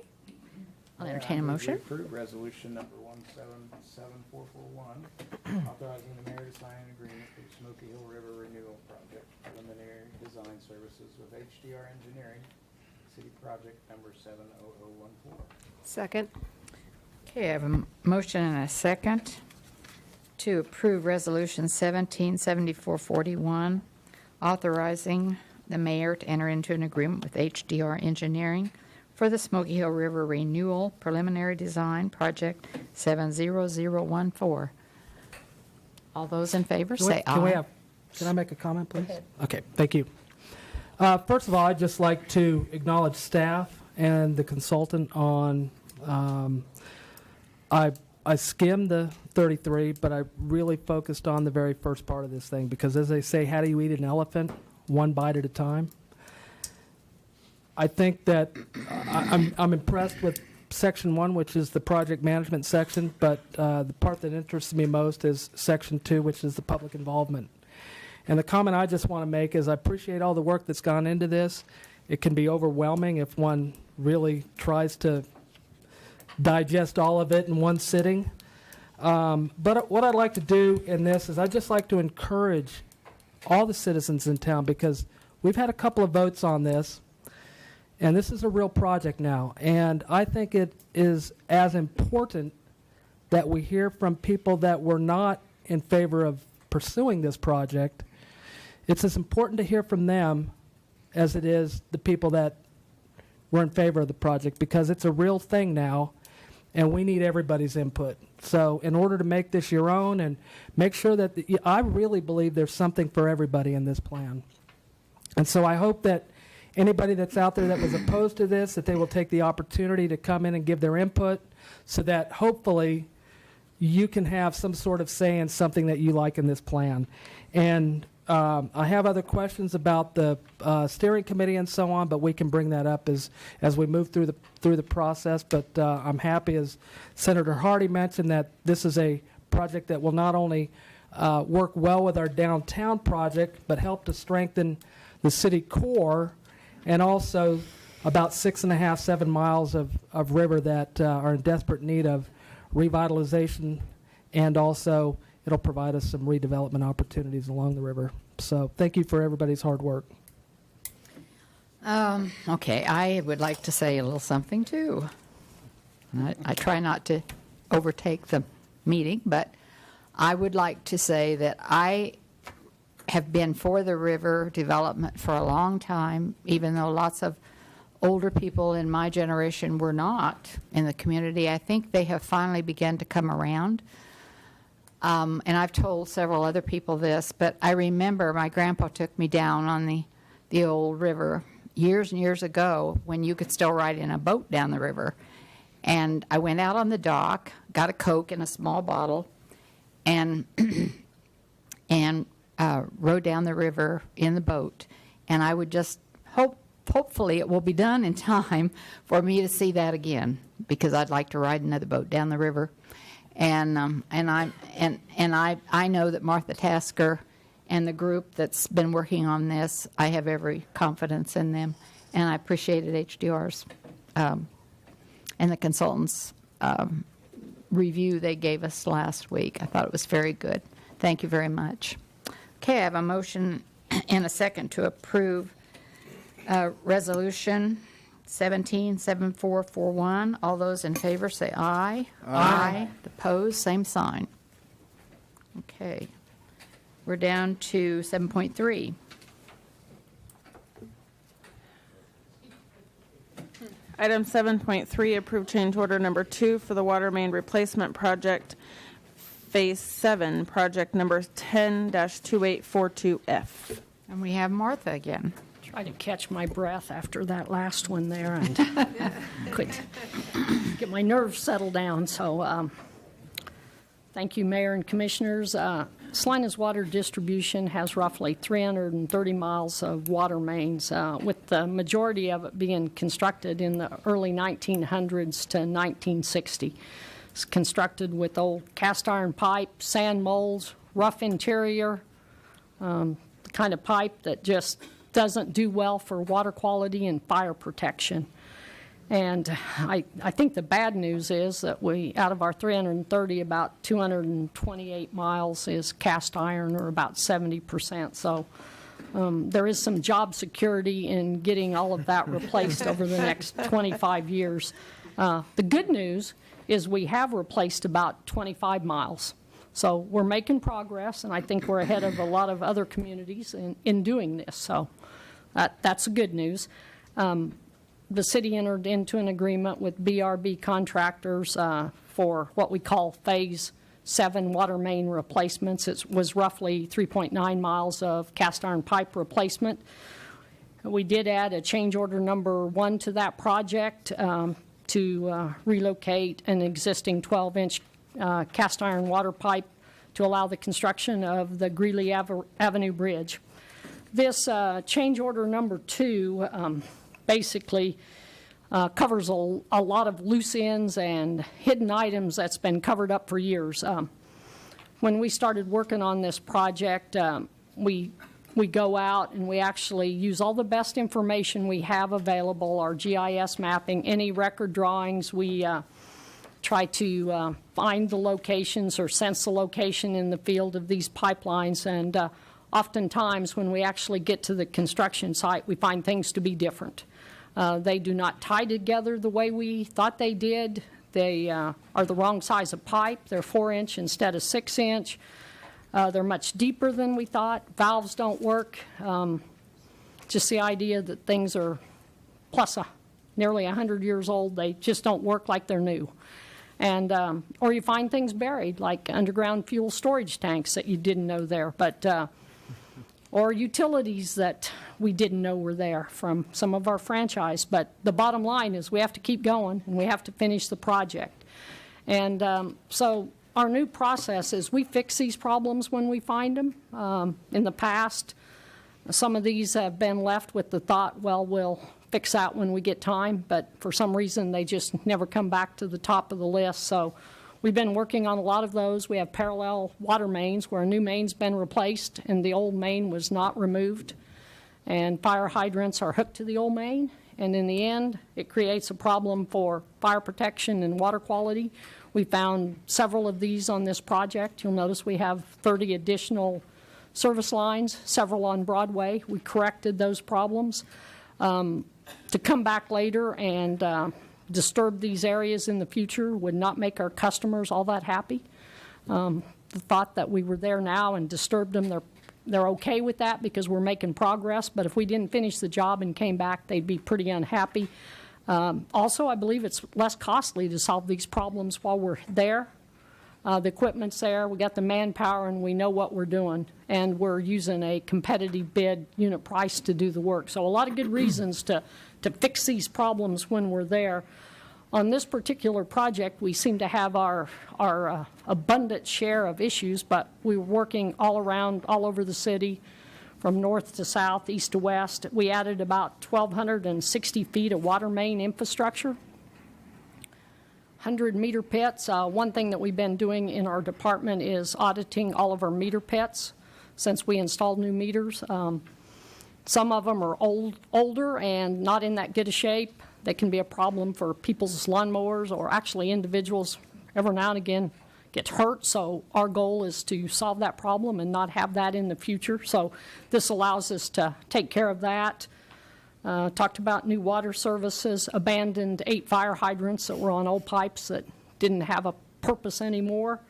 I'll entertain a motion. Approve resolution number 177441, authorizing the mayor to sign an agreement for the Smoky Hill River Renewal Project preliminary design services with HDR Engineering, city project number 70014. Second. Okay, I have a motion and a second to approve Resolution 177441, authorizing the mayor to enter into an agreement with HDR Engineering for the Smoky Hill River Renewal Preliminary Design Project 70014. All those in favor say aye. Can I make a comment, please? Go ahead. Okay, thank you. First of all, I'd just like to acknowledge staff and the consultant on, I skimmed the 33, but I really focused on the very first part of this thing, because as they say, how do you eat an elephant? One bite at a time. I think that I'm impressed with Section 1, which is the project management section, but the part that interests me most is Section 2, which is the public involvement. And the comment I just want to make is I appreciate all the work that's gone into this. It can be overwhelming if one really tries to digest all of it in one sitting. But what I'd like to do in this is I'd just like to encourage all the citizens in town, because we've had a couple of votes on this, and this is a real project now. And I think it is as important that we hear from people that were not in favor of pursuing this project. It's as important to hear from them as it is the people that were in favor of the project, because it's a real thing now, and we need everybody's input. So in order to make this your own and make sure that I really believe there's something for everybody in this plan. And so I hope that anybody that's out there that was opposed to this, that they will take the opportunity to come in and give their input, so that hopefully you can have some sort of say in something that you like in this plan. And I have other questions about the steering committee and so on, but we can bring that up as we move through the process. But I'm happy, as Senator Hardy mentioned, that this is a project that will not only work well with our downtown project, but help to strengthen the city core, and also about 6.5, 7 miles of river that are in desperate need of revitalization, and also it'll provide us some redevelopment opportunities along the river. So thank you for everybody's hard work. Okay, I would like to say a little something too. I try not to overtake the meeting, but I would like to say that I have been for the river development for a long time, even though lots of older people in my generation were not in the community. I think they have finally begun to come around. And I've told several other people this, but I remember my grandpa took me down on the old river years and years ago, when you could still ride in a boat down the river. And I went out on the dock, got a Coke in a small bottle, and rode down the river in the boat. And I would just hopefully it will be done in time for me to see that again, because I'd like to ride another boat down the river. And I know that Martha Tasker and the group that's been working on this, I have every confidence in them, and I appreciated HDR's and the consultants' review they gave us last week. I thought it was very good. Thank you very much. Okay, I have a motion and a second to approve Resolution 177441. All those in favor say aye. Aye. Opposed, same sign. Okay. We're down to 7.3. Item 7.3, approve change order number 2 for the water main replacement project, Phase 7, project number 10-2842F. And we have Martha again. Try to catch my breath after that last one there and quit. Get my nerves settled down. So thank you, Mayor and Commissioners. Salina's water distribution has roughly 330 miles of water mains, with the majority of it being constructed in the early 1900s to 1960. It's constructed with old cast iron pipe, sand molds, rough interior, the kind of pipe that just doesn't do well for water quality and fire protection. And I think the bad news is that out of our 330, about 228 miles is cast iron, or about 70%. So there is some job security in getting all of that replaced over the next 25 years. The good news is we have replaced about 25 miles. So we're making progress, and I think we're ahead of a lot of other communities in doing this. So that's the good news. The city entered into an agreement with BRB contractors for what we call Phase 7 water main replacements. It was roughly 3.9 miles of cast iron pipe replacement. We did add a change order number 1 to that project to relocate an existing 12-inch cast iron water pipe to allow the construction of the Greeley Avenue Bridge. This change order number 2 basically covers a lot of loose ends and hidden items that's been covered up for years. When we started working on this project, we go out and we actually use all the best information we have available, our GIS mapping, any record drawings. We try to find the locations or sense the location in the field of these pipelines. And oftentimes when we actually get to the construction site, we find things to be different. They do not tie together the way we thought they did. They are the wrong size of pipe. They're 4-inch instead of 6-inch. They're much deeper than we thought. Valves don't work. Just the idea that things are plus nearly 100 years old, they just don't work like they're new. And or you find things buried, like underground fuel storage tanks that you didn't know there, but or utilities that we didn't know were there from some of our franchise. But the bottom line is we have to keep going and we have to finish the project. And so our new process is we fix these problems when we find them. In the past, some of these have been left with the thought, well, we'll fix that when we get time, but for some reason they just never come back to the top of the list. So we've been working on a lot of those. We have parallel water mains where a new main's been replaced and the old main was not removed. And fire hydrants are hooked to the old main. And in the end, it creates a problem for fire protection and water quality. We found several of these on this project. You'll notice we have 30 additional service lines, several on Broadway. We corrected those problems. To come back later and disturb these areas in the future would not make our customers all that happy. The thought that we were there now and disturbed them, they're okay with that because we're making progress, but if we didn't finish the job and came back, they'd be pretty unhappy. Also, I believe it's less costly to solve these problems while we're there. The equipment's there, we got the manpower, and we know what we're doing, and we're using a competitive bid unit price to do the work. So a lot of good reasons to fix these problems when we're there. On this particular project, we seem to have our abundant share of issues, but we were working all around, all over the city, from north to south, east to west. We added about 1,260 feet of water main infrastructure. 100 meter pits. One thing that we've been doing in our department is auditing all of our meter pits since we installed new meters. Some of them are older and not in that good a shape. They can be a problem for people's lawnmowers or actually individuals every now and again get hurt. So our goal is to solve that problem and not have that in the future. So this allows us to take care of that. Talked about new water services, abandoned 8 fire hydrants that were on old pipes that didn't have a purpose anymore.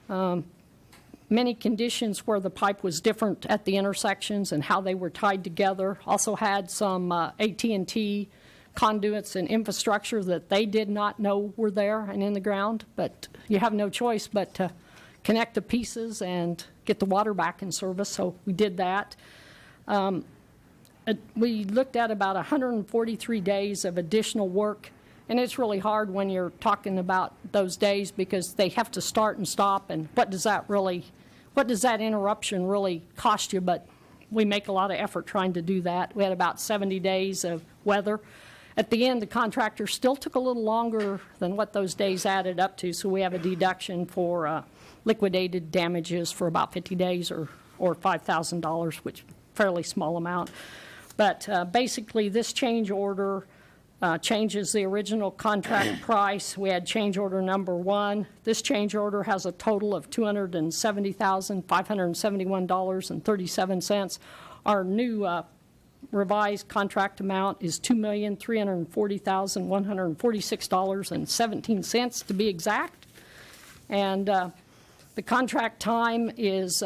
Many conditions where the pipe was different at the intersections and how they were tied together. Also had some AT&T conduits and infrastructure that they did not know were there and in the ground, but you have no choice but to connect the pieces and get the water back in service, so we did that. We looked at about 143 days of additional work, and it's really hard when you're talking about those days because they have to start and stop, and what does that interruption really cost you? But we make a lot of effort trying to do that. We had about 70 days of weather. At the end, the contractor still took a little longer than what those days added up to, so we have a deduction for liquidated damages for about 50 days or $5,000, which fairly small amount. But basically, this change order changes the original contract price. We had change order number 1. This change order has a total of $270,571.37. Our new revised contract amount is $2,340,146.17 to be exact. And the contract time is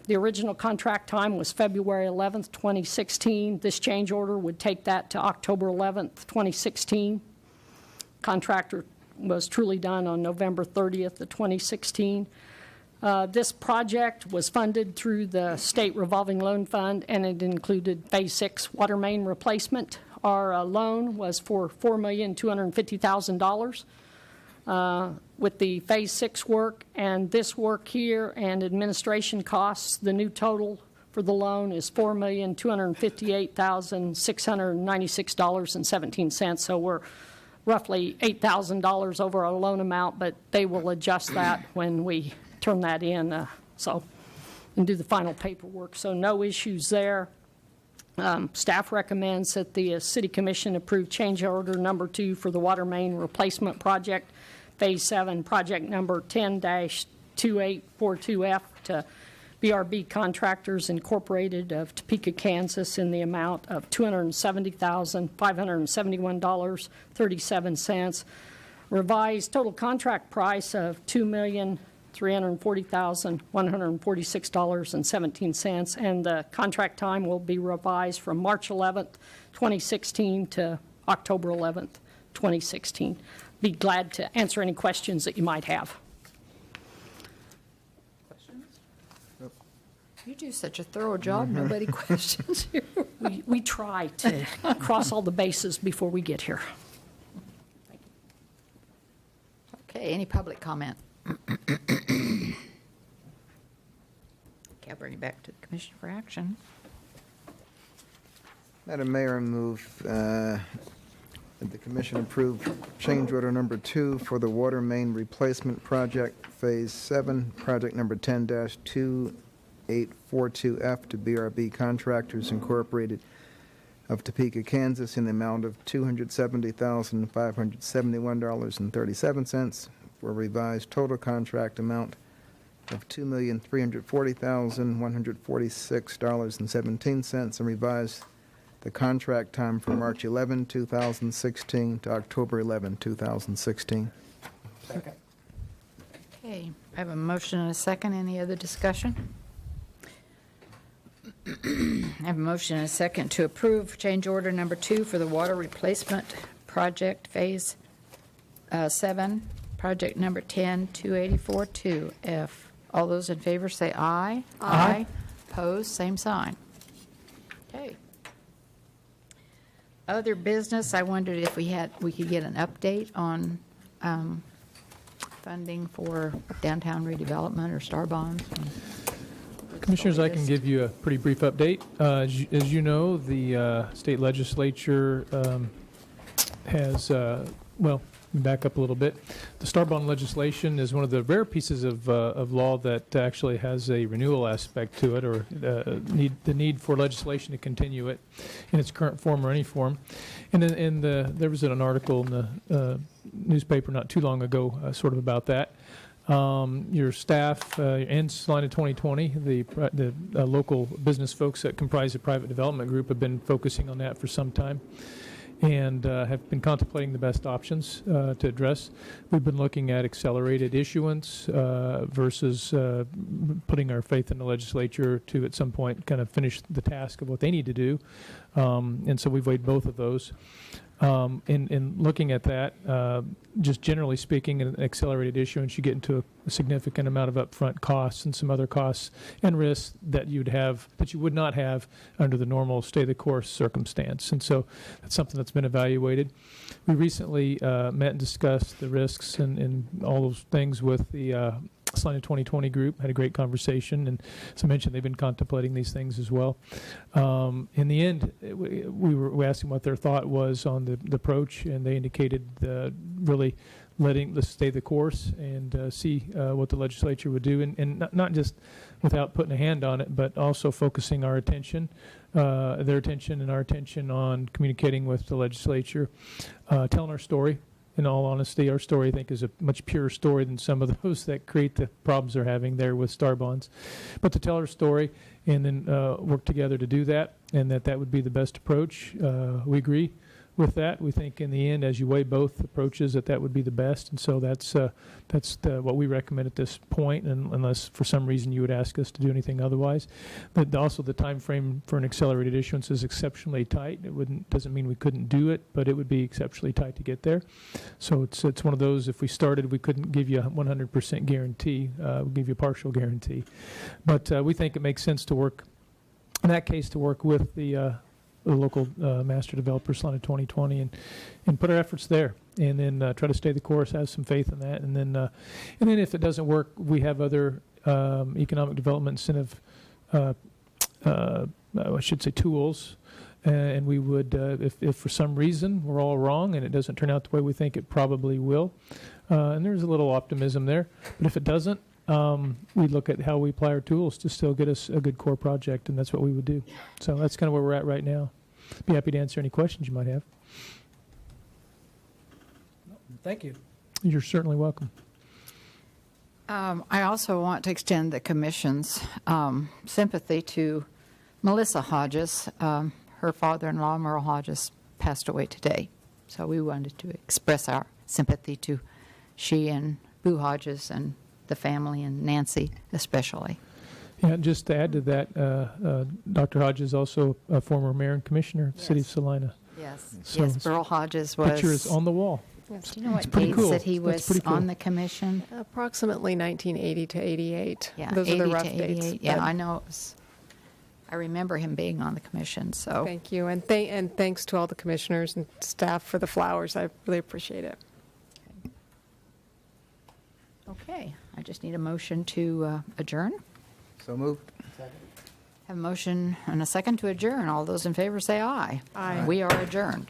the original contract time was February 11th, 2016. This change order would take that to October 11th, 2016. Contractor was truly done on November 30th of 2016. This project was funded through the State Revolving Loan Fund, and it included Phase 6 water main replacement. Our loan was for $4,250,000. With the Phase 6 work and this work here and administration costs, the new total for the loan is $4,258,696.17. So we're roughly $8,000 over our loan amount, but they will adjust that when we turn that in, and do the final paperwork. So no issues there. Staff recommends that the City Commission approve change order number 2 for the water main replacement project, Phase 7, project number 10-2842F to BRB Contractors Incorporated of Topeka, Kansas, in the amount of $270,571.37. Revised total contract price of $2,340,146.17, and the contract time will be revised from March 11th, 2016 to October 11th, 2016. Be glad to answer any questions that you might have. You do such a thorough job, nobody questions you. We try to cross all the bases before we get here. Okay, any public comment? Okay, I'll bring it back to the Commission for action. Madam Mayor, I move that the Commission approve change order number 2 for the water main replacement project, Phase 7, project number 10-2842F to BRB Contractors Incorporated of Topeka, Kansas, in the amount of $270,571.37 for a revised total contract amount of $2,340,146.17, and revise the contract time from March 11, 2016 to October 11, 2016. Okay, I have a motion and a second. Any other discussion? I have a motion and a second to approve change order number 2 for the water replacement project, Phase 7, project number 10-2842F. All those in favor say aye. Aye. Opposed, same sign. Okay. Other business, I wondered if we could get an update on funding for downtown redevelopment or star bonds. Commissioners, I can give you a pretty brief update. As you know, the state legislature has, back up a little bit. The star bond legislation is one of the rare pieces of law that actually has a renewal aspect to it, or the need for legislation to continue it in its current form or any form. And there was an article in the newspaper not too long ago sort of about that. Your staff and Salina 2020, the local business folks that comprise the private development group, have been focusing on that for some time, and have been contemplating the best options to address. We've been looking at accelerated issuance versus putting our faith in the legislature to at some point kind of finish the task of what they need to do. And so we've weighed both of those. In looking at that, just generally speaking, an accelerated issuance, you get into a significant amount of upfront costs and some other costs and risks that you would not have under the normal stay the course circumstance. And so that's something that's been evaluated. We recently met and discussed the risks and all those things with the Salina 2020 group. Had a great conversation, and as I mentioned, they've been contemplating these things as well. In the end, we asked them what their thought was on the approach, and they indicated really letting us stay the course and see what the legislature would do, and not just without putting a hand on it, but also focusing our attention, their attention and our attention on communicating with the legislature, telling our story. In all honesty, our story, I think, is a much purer story than some of those that create the problems they're having there with star bonds. But to tell our story and then work together to do that, and that would be the best approach. We agree with that. We think in the end, as you weigh both approaches, that would be the best. And so that's what we recommend at this point, and unless for some reason you would ask us to do anything otherwise. But also the time frame for an accelerated issuance is exceptionally tight. It doesn't mean we couldn't do it, but it would be exceptionally tight to get there. So it's one of those, if we started, we couldn't give you a 100% guarantee. We'll give you a partial guarantee. But we think it makes sense to work, in that case, to work with the local master developer, Salina 2020, and put our efforts there, and then try to stay the course, have some faith in that, and then if it doesn't work, we have other economic development incentive I should say tools, and we would, if for some reason we're all wrong and it doesn't turn out the way we think it probably will, and there's a little optimism there, but if it doesn't, we look at how we apply our tools to still get us a good core project, and that's what we would do. So that's kind of where we're at right now. Be happy to answer any questions you might have. Thank you. You're certainly welcome. I also want to extend the Commission's sympathy to Melissa Hodges. Her father-in-law, Merle Hodges, passed away today. So we wanted to express our sympathy to she and Boo Hodges and the family, and Nancy especially. Yeah, just to add to that, Dr. Hodges is also a former mayor and commissioner of the city of Salina. Yes. So Yes, Burl Hodges was. Picture is on the wall. Do you know It's what pretty dates cool. that he That's was pretty cool. on the commission? Approximately 1980 to 88. Yeah, Those are 80 the to rough 88. dates. Yeah, but I know. I remember him being on the commission, so. Thank you, and thanks to all the commissioners and staff for the flowers. I really appreciate it. Okay, I just need a motion to adjourn. So moved. Have a motion and a second to adjourn. All those in favor say aye. Aye. We are adjourned.